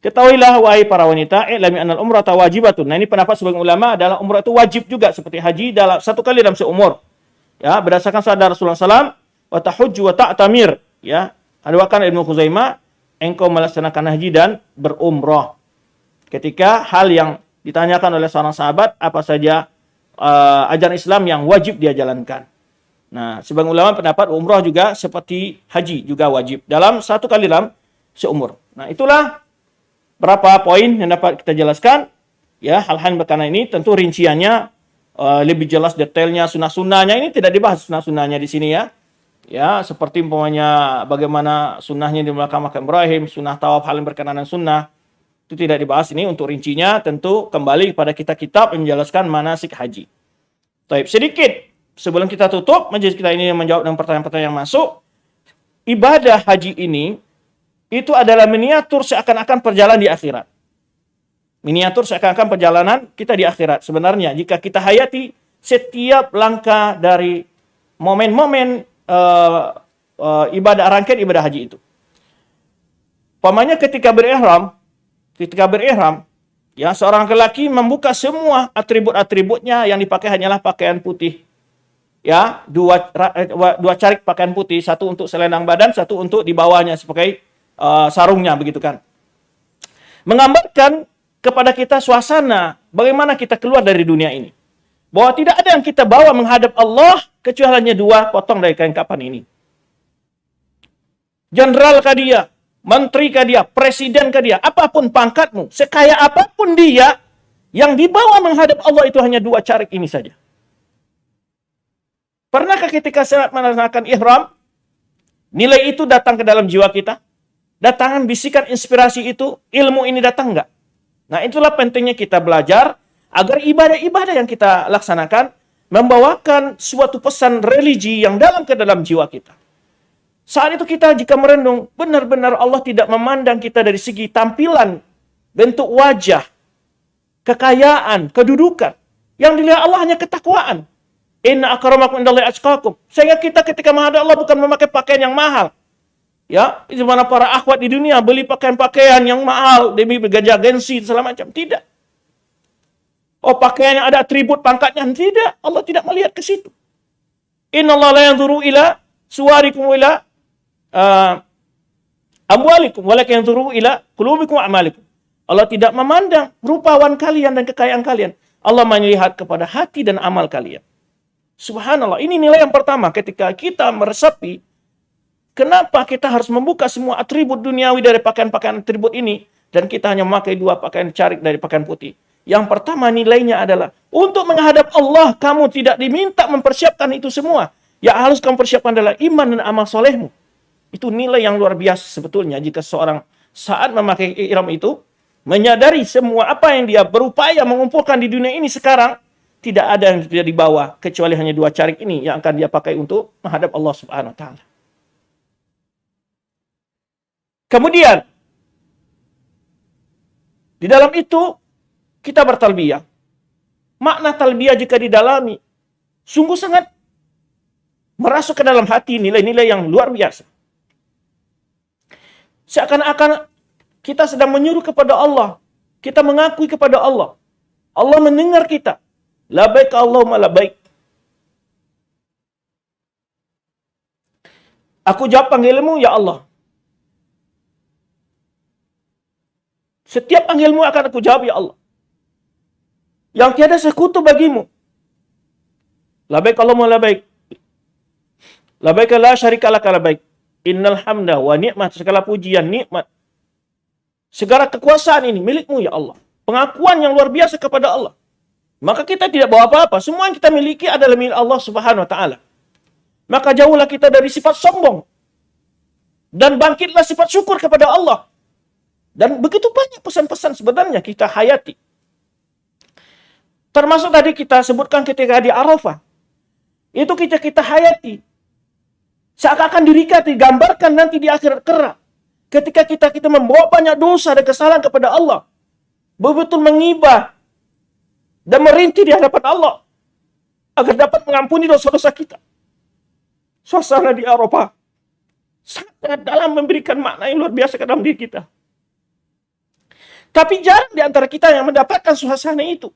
ketahuilah wahai para wanita, i'lami annal umrata wajibatun. Nah, ini pendapat sebagian ulama adalah umrah itu wajib juga seperti haji dalam 1 kali dalam seumur. Ya, berdasarkan sabda Rasulullah SAW, wa tahujju wa ta'tamir, ya. Hadiskan Ibnu Khuzaimah, engkau melaksanakan haji dan berumrah. Ketika hal yang ditanyakan oleh seorang sahabat, apa saja ajaran Islam yang wajib dia jalankan. Nah, sebagian ulama pendapat umrah juga seperti haji juga wajib dalam 1 kali dalam seumur. Nah, itulah berapa poin yang dapat kita jelaskan. Ya, hal-hal yang berkenaan ini tentu rinciannya lebih jelas detailnya, sunnah-sunnahnya ini tidak dibahas sunnah-sunnahnya di sini ya. Ya, seperti umpamanya bagaimana sunnahnya di belakang makam Ibrahim, sunnah tawaf, hal yang berkenaan dengan sunnah. Itu tidak dibahas ini. Untuk rincinya tentu kembali kepada kitab yang menjelaskan manasik haji. Baik, sedikit sebelum kita tutup majelis kita ini menjawab dengan pertanyaan-pertanyaan yang masuk. Ibadah haji ini itu adalah miniatur seakan-akan perjalanan di akhirat. Miniatur seakan-akan perjalanan kita di akhirat. Sebenarnya jika kita hayati setiap langkah dari momen-momen ibadah, rangkaian ibadah haji itu. Pamannya ketika berihram, ya seorang lelaki membuka semua atribut-atributnya, yang dipakai hanyalah pakaian putih. Ya, dua carik pakaian putih, satu untuk selendang badan, satu untuk di bawahnya sebagai sarungnya, begitu kan. Menggambarkan kepada kita suasana bagaimana kita keluar dari dunia ini. Bahwa tidak ada yang kita bawa menghadap Allah kecuali hanya dua potong dari kain kapan ini. Jenderal kah dia, menteri kah dia, presiden kah dia, apapun pangkatmu, sekaya apapun dia, yang dibawa menghadap Allah itu hanya dua carik ini saja. Pernahkah ketika saat melaksanakan ihram, nilai itu datang ke dalam jiwa kita? Datangan bisikan inspirasi itu, ilmu ini datang enggak? Nah, itulah pentingnya kita belajar agar ibadah-ibadah yang kita laksanakan membawakan suatu pesan religi yang dalam ke dalam jiwa kita. Saat itu kita jika merenung, benar-benar Allah tidak memandang kita dari segi tampilan, bentuk wajah, kekayaan, kedudukan. Yang dilihat Allah hanya ketakwaan. Inna akramakum indallahi atqakum. Sehingga kita ketika menghadap Allah bukan memakai pakaian yang mahal. Ya, di mana para akhwat di dunia beli pakaian-pakaian yang mahal demi bergajah gengsi segala macam. Tidak. Oh, pakaian yang ada atribut pangkatnya. Tidak. Allah tidak melihat ke situ. Innallaha la yanzuru ila suwarikum ila amwalikum walakin yanzuru ila qulubikum wa a'malikum. Allah tidak memandang rupawan kalian dan kekayaan kalian. Allah melihat kepada hati dan amal kalian. Subhanallah, ini nilai yang pertama ketika kita meresapi kenapa kita harus membuka semua atribut duniawi dari pakaian-pakaian atribut ini dan kita hanya memakai dua pakaian carik dari pakaian putih. Yang pertama nilainya adalah untuk menghadap Allah kamu tidak diminta mempersiapkan itu semua. Yang harus kamu persiapkan adalah iman dan amal solehmu. Itu nilai yang luar biasa sebetulnya jika seorang saat memakai ihram itu menyadari semua apa yang dia berupaya mengumpulkan di dunia ini sekarang tidak ada yang tidak dibawa kecuali hanya dua carik ini yang akan dia pakai untuk menghadap Allah Subhanahu wa taala. Kemudian di dalam itu kita bertalbiyah. Makna talbiyah jika didalami sungguh sangat merasuk ke dalam hati nilai-nilai yang luar biasa. Seakan-akan kita sedang menyuruh kepada Allah. Kita mengakui kepada Allah. Allah mendengar kita. Labaik Allahumma labaik. Aku jawab panggilanmu ya Allah. Setiap panggilmu akan aku jawab ya Allah. Yang tiada sekutu bagimu. Labaik Allahumma labaik. Labaik la syarika laka labaik. Innal hamda wa ni'mat, segala pujian, nikmat. Segala kekuasaan ini milikmu ya Allah. Pengakuan yang luar biasa kepada Allah. Maka kita tidak bawa apa-apa. Semua yang kita miliki adalah milik Allah Subhanahu wa taala. Maka jauhlah kita dari sifat sombong. Dan bangkitlah sifat syukur kepada Allah. Dan begitu banyak pesan-pesan sebenarnya kita hayati. Termasuk tadi kita sebutkan ketika di Arafah. Itu kita hayati. Seakan-akan diri kita digambarkan nanti di akhirat kelak. Ketika kita membawa banyak dosa dan kesalahan kepada Allah. Betul-betul mengibah. Dan merintih di hadapan Allah. Agar dapat mengampuni dosa-dosa kita. Suasana di Arafah sangat dalam memberikan makna yang luar biasa ke dalam diri kita. Tapi jarang di antara kita yang mendapatkan suasana itu.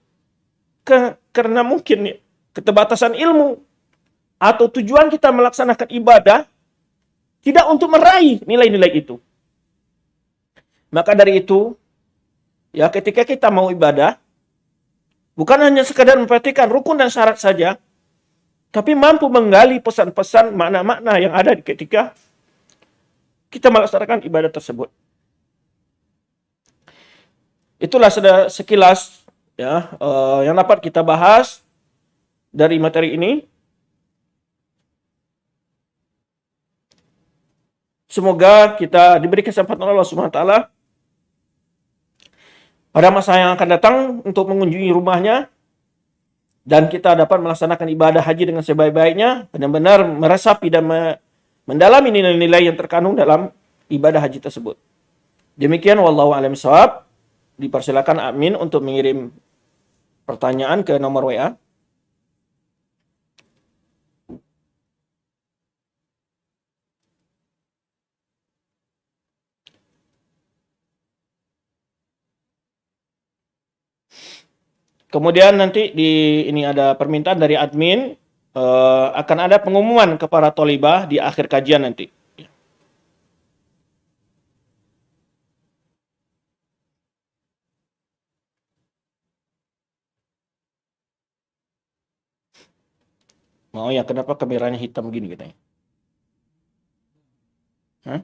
Karena mungkin keterbatasan ilmu. Atau tujuan kita melaksanakan ibadah tidak untuk meraih nilai-nilai itu. Maka dari itu, ya ketika kita mau ibadah, bukan hanya sekadar memperhatikan rukun dan syarat saja, tapi mampu menggali pesan-pesan makna-makna yang ada ketika kita melaksanakan ibadah tersebut. Itulah sekilas ya yang dapat kita bahas dari materi ini. Semoga kita diberi kesempatan Allah Subhanahu wa taala pada masa yang akan datang untuk mengunjungi rumahnya dan kita dapat melaksanakan ibadah haji dengan sebaik-baiknya, benar-benar meresapi dan mendalami nilai-nilai yang terkandung dalam ibadah haji tersebut. Demikian wallahu a'lam bishawab. Dipersilakan admin untuk mengirim pertanyaan ke nomor WA. Kemudian nanti ini ada permintaan dari admin, akan ada pengumuman kepada thalibah di akhir kajian nanti. Oh ya, kenapa kameranya hitam gini katanya? Hah?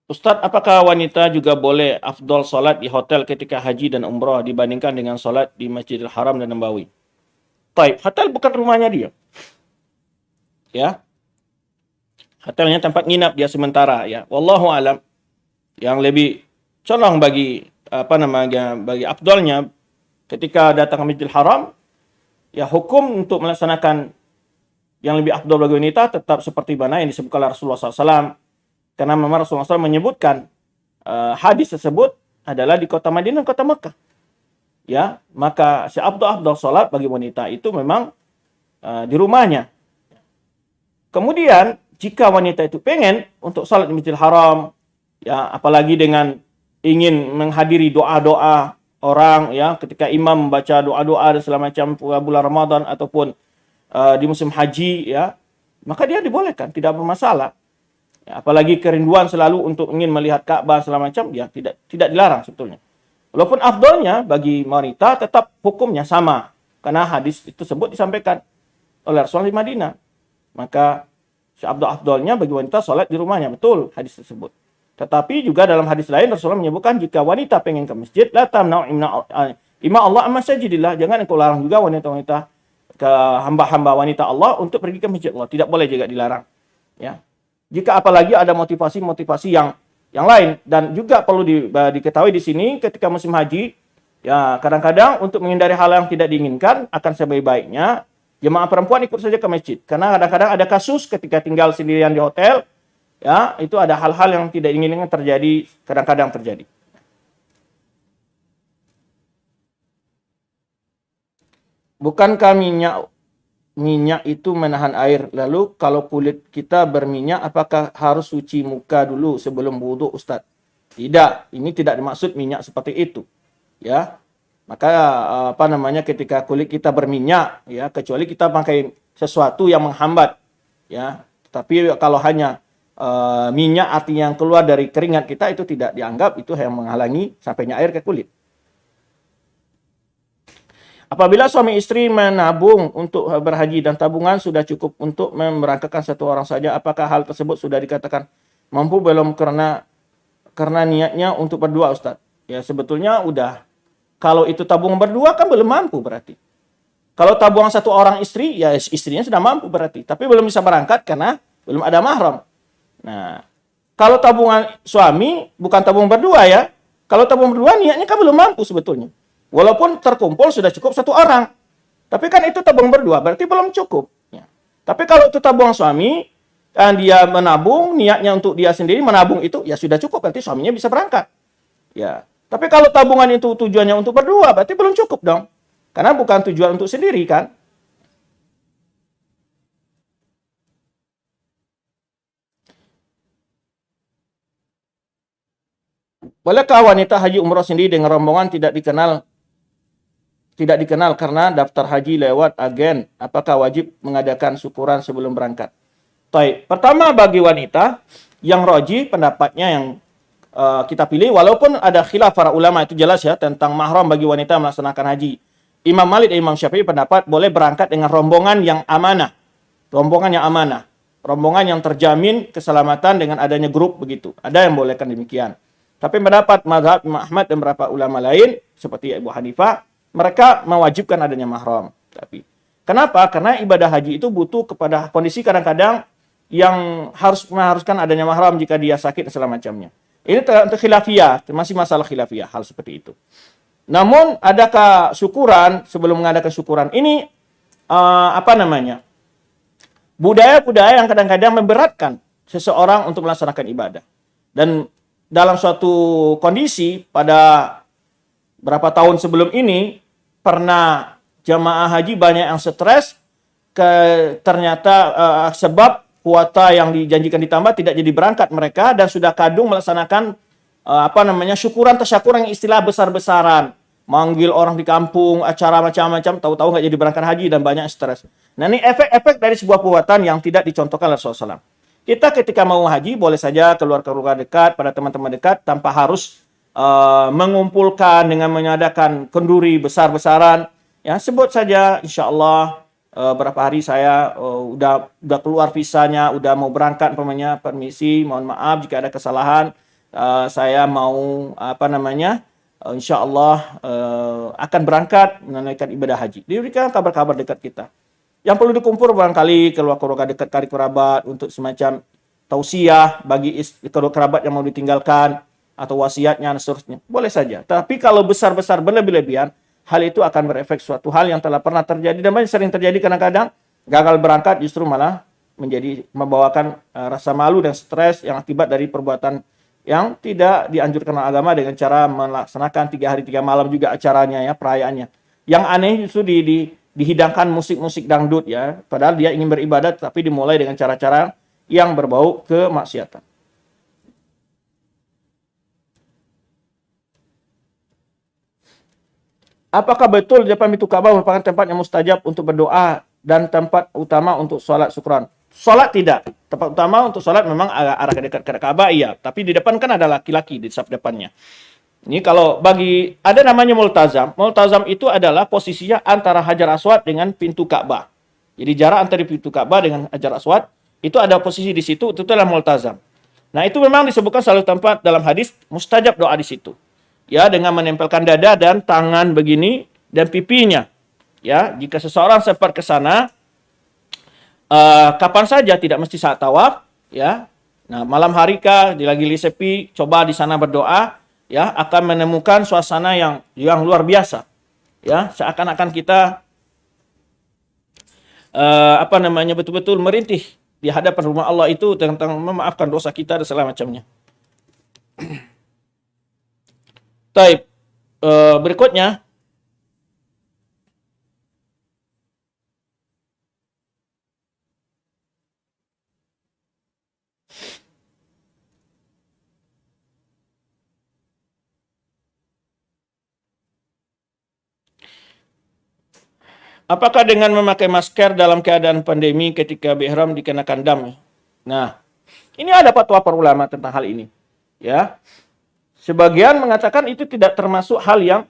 Ustadz, apakah wanita juga boleh afdol salat di hotel ketika haji dan umrah dibandingkan dengan salat di Masjidil Haram dan Nabawi? Taib, hotel bukan rumahnya dia. Ya. Hotelnya tempat nginap dia sementara ya. Wallahu alam. Yang lebih condong bagi bagi afdolnya ketika datang ke Masjidil Haram, ya hukum untuk melaksanakan yang lebih afdol bagi wanita tetap seperti mana yang disebutkan oleh Rasulullah SAW. Karena memang Rasulullah SAW menyebutkan hadis tersebut adalah di kota Madinah dan kota Mekah. Ya, maka seafdal salat bagi wanita itu memang di rumahnya. Kemudian jika wanita itu pengen untuk salat di Masjidil Haram, ya apalagi dengan ingin menghadiri doa-doa orang ya ketika imam membaca doa-doa dan segala macam bulan Ramadan ataupun di musim haji ya, maka dia dibolehkan, tidak bermasalah. Ya, apalagi kerinduan selalu untuk ingin melihat Ka'bah segala macam, ya tidak dilarang sebetulnya. Walaupun afdolnya bagi wanita tetap hukumnya sama karena hadis itu tersebut disampaikan oleh Rasulullah di Madinah. Maka seafdol-afdolnya bagi wanita sholat di rumahnya, betul hadis tersebut. Tetapi juga dalam hadis lain Rasulullah menyebutkan jika wanita pengen ke masjid, la tamna'u ima Allah amma sajidillah, jangan engkau larang juga wanita-wanita ke hamba-hamba wanita Allah untuk pergi ke masjid Allah, tidak boleh juga dilarang. Ya. Jika apalagi ada motivasi-motivasi yang lain, dan juga perlu diketahui di sini ketika musim haji, ya kadang-kadang untuk menghindari hal yang tidak diinginkan akan sebaik-baiknya jemaah perempuan ikut saja ke masjid, karena kadang-kadang ada kasus ketika tinggal sendirian di hotel, ya itu ada hal-hal yang tidak diinginkan terjadi, kadang-kadang terjadi. Bukankah minyak itu menahan air? Lalu kalau kulit kita berminyak, apakah harus cuci muka dulu sebelum wudhu, Ustaz? Tidak, ini tidak dimaksud minyak seperti itu. Ya, maka ketika kulit kita berminyak, ya kecuali kita pakai sesuatu yang menghambat, ya. Tapi kalau hanya minyak artinya yang keluar dari keringat kita, itu tidak dianggap itu yang menghalangi sampainya air ke kulit. Apabila suami istri menabung untuk berhaji dan tabungan sudah cukup untuk memberangkatkan satu orang saja, apakah hal tersebut sudah dikatakan mampu belum karena niatnya untuk berdua, Ustaz? Ya sebetulnya udah. Kalau itu tabungan berdua kan belum mampu berarti. Kalau tabungan satu orang istri, ya istrinya sudah mampu berarti. Tapi belum bisa berangkat karena belum ada mahram. Nah, kalau tabungan suami bukan tabungan berdua ya. Kalau tabungan berdua niatnya kan belum mampu sebetulnya. Walaupun terkumpul sudah cukup satu orang. Tapi kan itu tabung berdua, berarti belum cukup. Ya. Tapi kalau itu tabung suami, dan dia menabung, niatnya untuk dia sendiri menabung itu, ya sudah cukup, berarti suaminya bisa berangkat. Ya. Tapi kalau tabungan itu tujuannya untuk berdua, berarti belum cukup dong. Karena bukan tujuan untuk sendiri kan. Bolehkah wanita haji umroh sendiri dengan rombongan tidak dikenal karena daftar haji lewat agen, apakah wajib mengadakan syukuran sebelum berangkat? Baik, pertama bagi wanita yang roji pendapatnya yang kita pilih, walaupun ada khilaf para ulama itu jelas ya tentang mahram bagi wanita melaksanakan haji. Imam Malik dan Imam Syafi'i pendapat boleh berangkat dengan rombongan yang amanah. Rombongan yang amanah. rombongan yang terjamin keselamatan dengan adanya grup begitu. Ada yang bolehkan demikian. Tapi mendapat mazhab Imam Ahmad dan beberapa ulama lain seperti Abu Hanifah, mereka mewajibkan adanya mahram. Tapi kenapa? Karena ibadah haji itu butuh kepada kondisi kadang-kadang yang mengharuskan adanya mahram jika dia sakit dan segala macamnya. Ini khilafiyah, masih masalah khilafiyah hal seperti itu. Namun adakah syukuran sebelum mengadakan syukuran ini budaya-budaya yang kadang-kadang memberatkan seseorang untuk melaksanakan ibadah. Dan dalam suatu kondisi pada berapa tahun sebelum ini pernah jamaah haji banyak yang stres ternyata sebab kuota yang dijanjikan ditambah tidak jadi berangkat mereka dan sudah kadung melaksanakan syukuran tasyakuran yang istilah besar-besaran, manggil orang di kampung, acara macam-macam, tahu-tahu nggak jadi berangkat haji dan banyak stres. Nah ini efek-efek dari sebuah perbuatan yang tidak dicontohkan oleh Rasulullah SAW. Kita ketika mau haji boleh saja keluar keluarga dekat, pada teman-teman dekat tanpa harus mengumpulkan dengan mengadakan kenduri besar-besaran. Ya sebut saja, insya Allah berapa hari saya udah keluar visanya, udah mau berangkat, permisi, mohon maaf jika ada kesalahan, saya mau insya Allah akan berangkat menunaikan ibadah haji. Diberikan kabar-kabar dekat kita. Yang perlu dikumpul barangkali keluarga dekat, karib kerabat untuk semacam tausiah bagi keluarga kerabat yang mau ditinggalkan atau wasiatnya dan seterusnya. Boleh saja. Tapi kalau besar-besar berlebih-lebihan, hal itu akan berefek suatu hal yang telah pernah terjadi dan banyak sering terjadi kadang-kadang gagal berangkat justru malah membawakan rasa malu dan stres yang akibat dari perbuatan yang tidak dianjurkan oleh agama dengan cara melaksanakan 3 hari 3 malam juga acaranya ya, perayaannya. Yang aneh justru dihidangkan musik-musik dangdut ya, padahal dia ingin beribadat tapi dimulai dengan cara-cara yang berbau kemaksiatan. Apakah betul di depan pintu Ka'bah merupakan tempat yang mustajab untuk berdoa dan tempat utama untuk sholat syukran? Sholat tidak. Tempat utama untuk sholat memang arah dekat ke Ka'bah, iya. Tapi di depan kan ada laki-laki di saf depannya. Ini kalau ada namanya multazam. Multazam itu adalah posisinya antara Hajar Aswad dengan pintu Ka'bah. Jadi jarak antara pintu Ka'bah dengan Hajar Aswad itu ada posisi di situ, itu adalah multazam. Nah, itu memang disebutkan selalu tempat dalam hadis mustajab doa di situ. Ya, dengan menempelkan dada dan tangan begini dan pipinya. Ya, jika seseorang sempat ke sana kapan saja, tidak mesti saat tawaf, ya. Nah, malam hari kah, lagi sepi, coba di sana berdoa, ya, akan menemukan suasana yang luar biasa. Ya, seakan-akan kita betul-betul merintih di hadapan rumah Allah itu tentang memaafkan dosa kita dan segala macamnya. Taib. Berikutnya, apakah dengan memakai masker dalam keadaan pandemi ketika ihram dikenakan dam? Nah, ini ada fatwa para ulama tentang hal ini. Ya, sebagian mengatakan itu tidak termasuk hal yang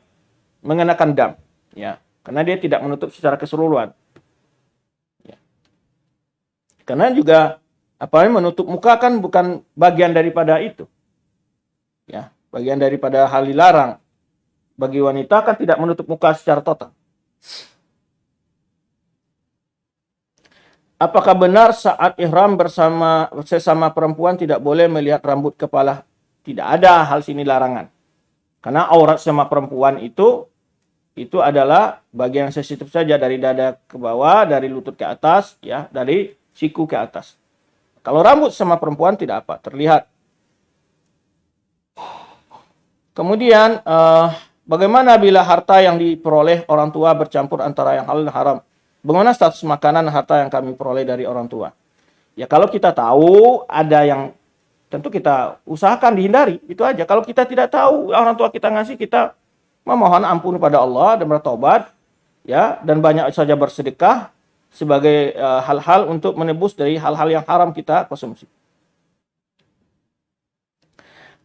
mengenakan dam, ya, karena dia tidak menutup secara keseluruhan. Ya. Karena juga menutup muka kan bukan bagian daripada itu, ya, bagian daripada hal dilarang. Bagi wanita kan tidak menutup muka secara total. Apakah benar saat ihram sesama perempuan tidak boleh melihat rambut kepala? Tidak ada hal sini larangan. Karena aurat sama perempuan itu adalah bagian sensitif saja dari dada ke bawah, dari lutut ke atas, ya, dari siku ke atas. Kalau rambut sama perempuan tidak apa, terlihat. Kemudian bagaimana bila harta yang diperoleh orang tua bercampur antara yang halal dan haram? Bagaimana status makanan harta yang kami peroleh dari orang tua? Ya kalau kita tahu ada yang tentu kita usahakan dihindari, itu aja. Kalau kita tidak tahu orang tua kita ngasih, kita memohon ampun pada Allah dan bertobat, ya, dan banyak saja bersedekah sebagai hal-hal untuk menebus dari hal-hal yang haram kita konsumsi.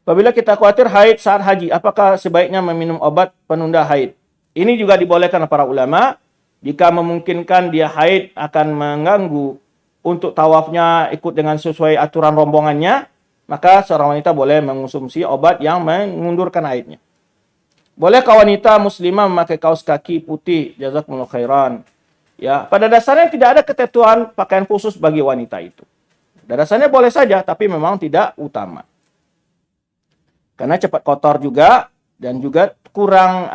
Apabila kita khawatir haid saat haji, apakah sebaiknya meminum obat penunda haid? Ini juga dibolehkan oleh para ulama. Jika memungkinkan dia haid akan mengganggu untuk tawafnya ikut dengan sesuai aturan rombongannya, maka seorang wanita boleh mengonsumsi obat yang mengundurkan haidnya. Bolehkah wanita muslimah memakai kaos kaki putih? Jazakumullah khairan. Ya, pada dasarnya tidak ada ketentuan pakaian khusus bagi wanita itu. Pada dasarnya boleh saja, tapi memang tidak utama. Karena cepat kotor juga dan juga kurang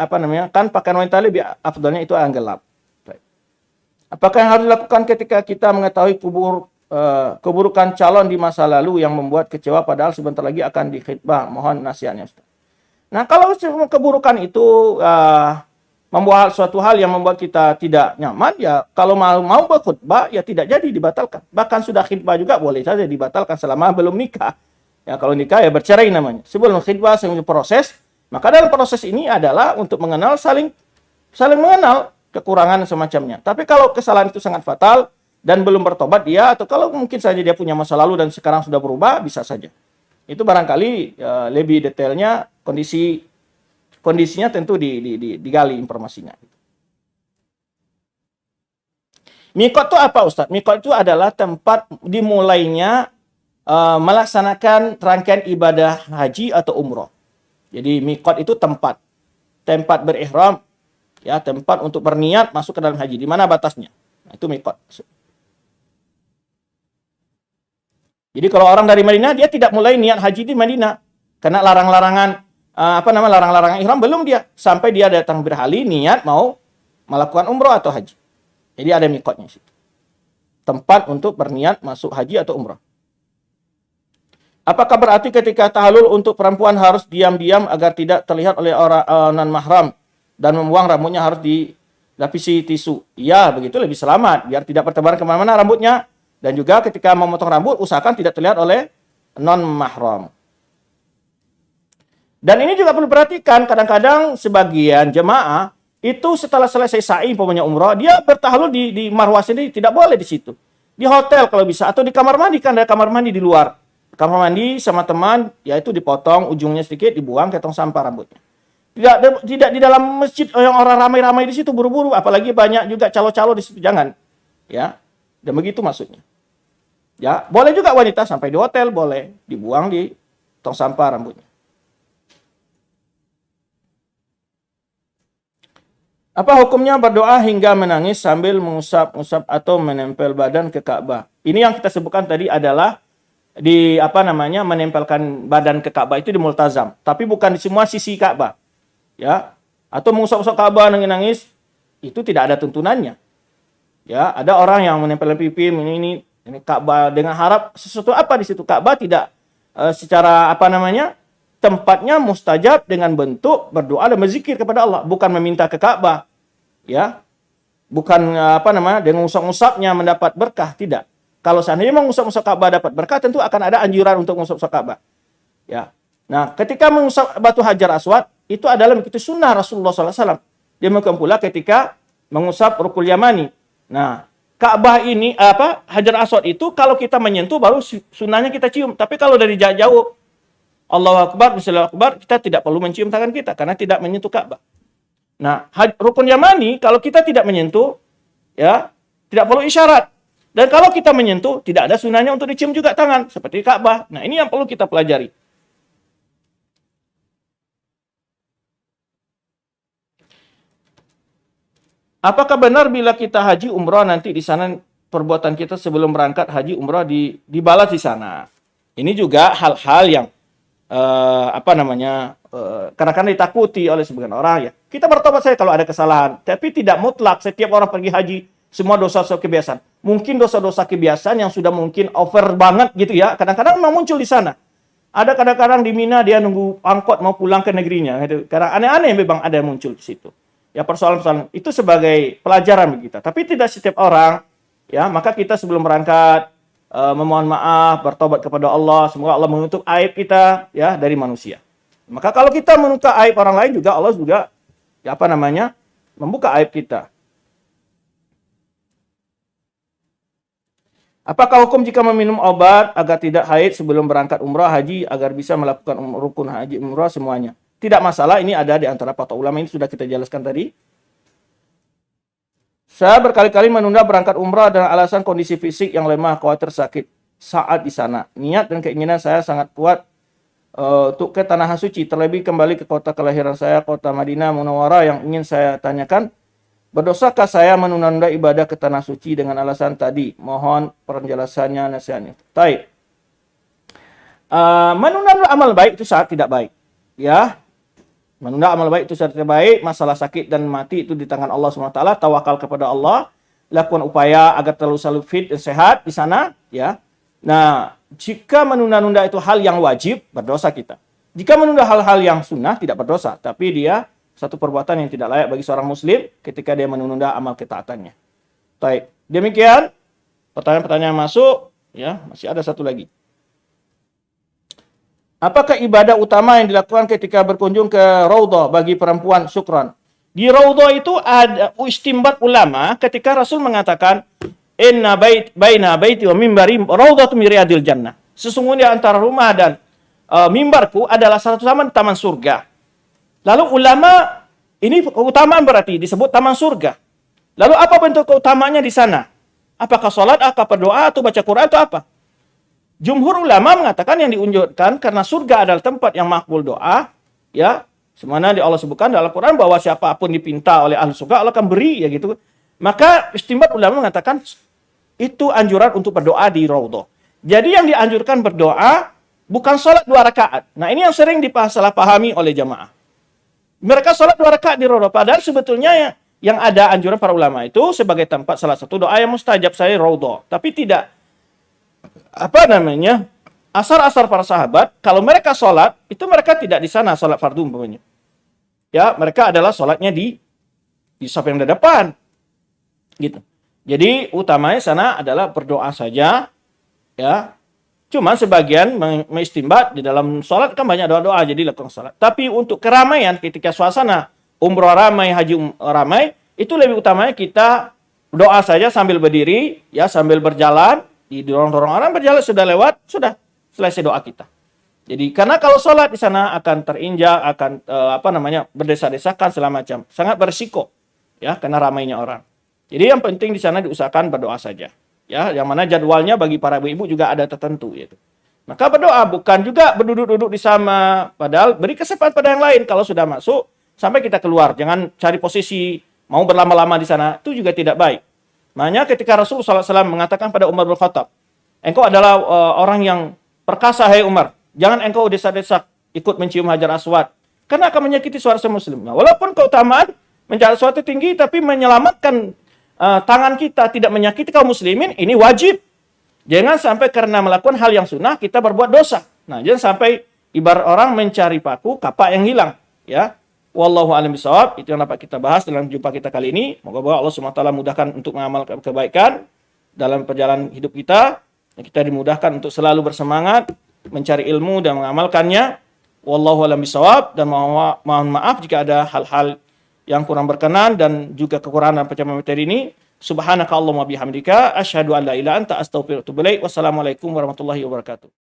kan pakaian wanita lebih afdalnya itu yang gelap. Apakah yang harus dilakukan ketika kita mengetahui keburukan calon di masa lalu yang membuat kecewa padahal sebentar lagi akan dikhitbah? Mohon nasihatnya, Ustaz. Nah, kalau keburukan itu membuat suatu hal yang membuat kita tidak nyaman, ya kalau mau berkhutbah ya tidak jadi, dibatalkan. Bahkan sudah khitbah juga boleh saja dibatalkan selama belum nikah. Ya kalau nikah ya bercerai namanya. Sebelum khitbah, sebelum proses, maka dalam proses ini adalah untuk mengenal saling mengenal kekurangan semacamnya. Tapi kalau kesalahan itu sangat fatal dan belum bertobat dia, atau kalau mungkin saja dia punya masa lalu dan sekarang sudah berubah, bisa saja. Itu barangkali lebih detailnya kondisinya tentu digali informasinya. Miqat itu apa, Ustaz? Miqat itu adalah tempat dimulainya melaksanakan rangkaian ibadah haji atau umroh. Jadi miqat itu tempat berihram, ya, tempat untuk berniat masuk ke dalam haji. Di mana batasnya? Nah, itu miqat. Jadi kalau orang dari Madinah, dia tidak mulai niat haji di Madinah karena larang-larangan ihram belum dia sampai dia datang berhali niat mau melakukan umroh atau haji. Jadi ada miqatnya situ. Tempat untuk berniat masuk haji atau umroh. Apakah berarti ketika tahallul untuk perempuan harus diam-diam agar tidak terlihat oleh orang non-mahram dan membuang rambutnya harus dilapisi tisu? Ya, begitu lebih selamat biar tidak bertebaran kemana-mana rambutnya. Dan juga ketika memotong rambut usahakan tidak terlihat oleh non-mahram. Dan ini juga perlu perhatikan, kadang-kadang sebagian jemaah itu setelah selesai sa'i umpamanya umrah, dia bertahlul di marwah sendiri, tidak boleh di situ. Di hotel kalau bisa atau di kamar mandi, kan ada kamar mandi di luar. Kamar mandi sama teman, yaitu dipotong ujungnya sedikit, dibuang ke tong sampah rambutnya. Tidak di dalam masjid yang orang ramai-ramai di situ buru-buru, apalagi banyak juga calo-calo di situ, jangan. Ya. Dan begitu maksudnya. Ya, boleh juga wanita sampai di hotel boleh dibuang di tong sampah rambutnya. Apa hukumnya berdoa hingga menangis sambil mengusap-usap atau menempel badan ke Ka'bah? Ini yang kita sebutkan tadi adalah menempelkan badan ke Ka'bah itu di multazam, tapi bukan di semua sisi Ka'bah. Ya, atau mengusap-usap Ka'bah nangis-nangis itu tidak ada tuntunannya. Ya, ada orang yang menempel pipi ini Ka'bah dengan harap sesuatu apa di situ. Ka'bah tidak secara tempatnya mustajab dengan bentuk berdoa dan berzikir kepada Allah, bukan meminta ke Ka'bah. Ya. Bukan dengan usap-usapnya mendapat berkah, tidak. Kalau seandainya mengusap-usap Ka'bah dapat berkah, tentu akan ada anjuran untuk mengusap-usap Ka'bah. Ya. Nah, ketika mengusap batu Hajar Aswad, itu adalah mengikuti sunnah Rasulullah SAW. Demikian pula ketika mengusap Rukul Yamani. Nah, Ka'bah ini Hajar Aswad itu kalau kita menyentuh baru sunnahnya kita cium. Tapi kalau dari jauh Allahu Akbar, Bismillah Akbar, kita tidak perlu mencium tangan kita karena tidak menyentuh Ka'bah. Nah, Rukun Yamani kalau kita tidak menyentuh, ya tidak perlu isyarat. Dan kalau kita menyentuh, tidak ada sunnahnya untuk dicium juga tangan seperti Ka'bah. Nah, ini yang perlu kita pelajari. Apakah benar bila kita haji umrah nanti di sana perbuatan kita sebelum berangkat haji umrah dibalas di sana? Ini juga hal-hal yang kadang-kadang ditakuti oleh sebagian orang ya. Kita bertobat saja kalau ada kesalahan, tapi tidak mutlak setiap orang pergi haji semua dosa-dosa kebiasaan. Mungkin dosa-dosa kebiasaan yang sudah mungkin over banget gitu ya. Kadang-kadang memang muncul di sana. Ada kadang-kadang di Mina dia nunggu angkot mau pulang ke negerinya gitu. Karena aneh-aneh memang ada muncul di situ. Ya persoalan-persoalan itu sebagai pelajaran bagi kita. Tapi tidak setiap orang, ya maka kita sebelum berangkat memohon maaf, bertobat kepada Allah. Semoga Allah menutup aib kita ya dari manusia. Maka kalau kita menutup aib orang lain juga Allah juga membuka aib kita. Apakah hukum jika meminum obat agar tidak haid sebelum berangkat umrah haji agar bisa melakukan rukun haji umrah semuanya? Tidak masalah, ini ada di antara para ulama, ini sudah kita jelaskan tadi. Saya berkali-kali menunda berangkat umrah dengan alasan kondisi fisik yang lemah, khawatir sakit saat di sana. Niat dan keinginan saya sangat kuat untuk ke Tanah Suci, terlebih kembali ke kota kelahiran saya, kota Madinah Munawwarah. Yang ingin saya tanyakan, berdosakah saya menunda-nunda ibadah ke Tanah Suci dengan alasan tadi? Mohon penjelasannya, nasihatnya. Baik. Menunda amal baik itu sangat tidak baik. Ya, menunda amal baik itu sangat tidak baik. Masalah sakit dan mati itu di tangan Allah SWT. Tawakal kepada Allah. Lakukan upaya agar selalu fit dan sehat di sana. Ya. Nah, jika menunda-nunda itu hal yang wajib, berdosa kita. Jika menunda hal-hal yang sunnah, tidak berdosa. Tapi dia satu perbuatan yang tidak layak bagi seorang muslim ketika dia menunda amal ketaatannya. Baik. Demikian pertanyaan-pertanyaan masuk. Ya, masih ada satu lagi. Apakah ibadah utama yang dilakukan ketika berkunjung ke Raudhah bagi perempuan? Syukran. Di Raudhah itu ada istimbat ulama ketika Rasul mengatakan, inna baina baiti wa mimbari raudhatun min riyadil jannah. Sesungguhnya antara rumah dan mimbarku adalah satu taman surga. Lalu ulama, ini keutamaan berarti disebut taman surga. Lalu apa bentuk keutamaannya di sana? Apakah sholat, apakah berdoa, atau baca Quran, atau apa? Jumhur ulama mengatakan yang diunjukkan karena surga adalah tempat yang makbul doa, ya, semana Allah sebutkan dalam Quran bahwa siapapun dipinta oleh ahli surga Allah akan beri, ya gitu. Maka istimbat ulama mengatakan itu anjuran untuk berdoa di Raudhah. Jadi yang dianjurkan berdoa bukan sholat 2 rakaat. Nah, ini yang sering disalahpahami oleh jamaah. Mereka sholat 2 rakaat di Raudhah, padahal sebetulnya yang ada anjuran para ulama itu sebagai tempat salah satu doa yang mustajab saya Raudhah. Tapi tidak asar-asar para sahabat, kalau mereka sholat, itu mereka tidak di sana sholat fardu umpamanya. Ya, mereka adalah sholatnya di saf yang di depan. Gitu. Jadi utamanya sana adalah berdoa saja, ya. Cuma sebagian mengistimbat di dalam sholat kan banyak doa-doa, jadi lakukan sholat. Tapi untuk keramaian ketika suasana umroh ramai, haji ramai, itu lebih utamanya kita doa saja sambil berdiri, ya, sambil berjalan, didorong-dorong orang berjalan, sudah lewat, sudah selesai doa kita. Jadi karena kalau sholat di sana akan terinjak, akan berdesa-desakan segala macam, sangat berisiko, ya, karena ramainya orang. Jadi yang penting di sana diusahakan berdoa saja, ya, yang mana jadwalnya bagi para ibu juga ada tertentu, yaitu. Maka berdoa bukan juga berduduk-duduk di sama, padahal beri kesempatan pada yang lain kalau sudah masuk sampai kita keluar, jangan cari posisi mau berlama-lama di sana, itu juga tidak baik. Makanya ketika Rasulullah SAW mengatakan pada Umar bin Khattab, engkau adalah orang yang perkasa, hai Umar. Jangan engkau desak-desak ikut mencium Hajar Aswad. Karena akan menyakiti suara muslim. Nah, walaupun keutamaan mencari sesuatu tinggi, tapi menyelamatkan tangan kita tidak menyakiti kaum muslimin, ini wajib. Jangan sampai karena melakukan hal yang sunnah, kita berbuat dosa. Nah, jangan sampai ibarat orang mencari paku, kapak yang hilang. Ya. Wallahu a'lam bishawab. Itu yang dapat kita bahas dalam jumpa kita kali ini. Moga-moga Allah SWT mudahkan untuk mengamalkan kebaikan dalam perjalanan hidup kita. Kita dimudahkan untuk selalu bersemangat mencari ilmu dan mengamalkannya. Wallahu a'lam bishawab. Dan mohon maaf jika ada hal-hal yang kurang berkenan dan juga kekurangan dalam pencapaian materi ini. Subhanakallahumma bihamdika asyhadu an la ilaha illa anta astaghfiruka wa atubu ilaik. Wassalamualaikum warahmatullahi wabarakatuh.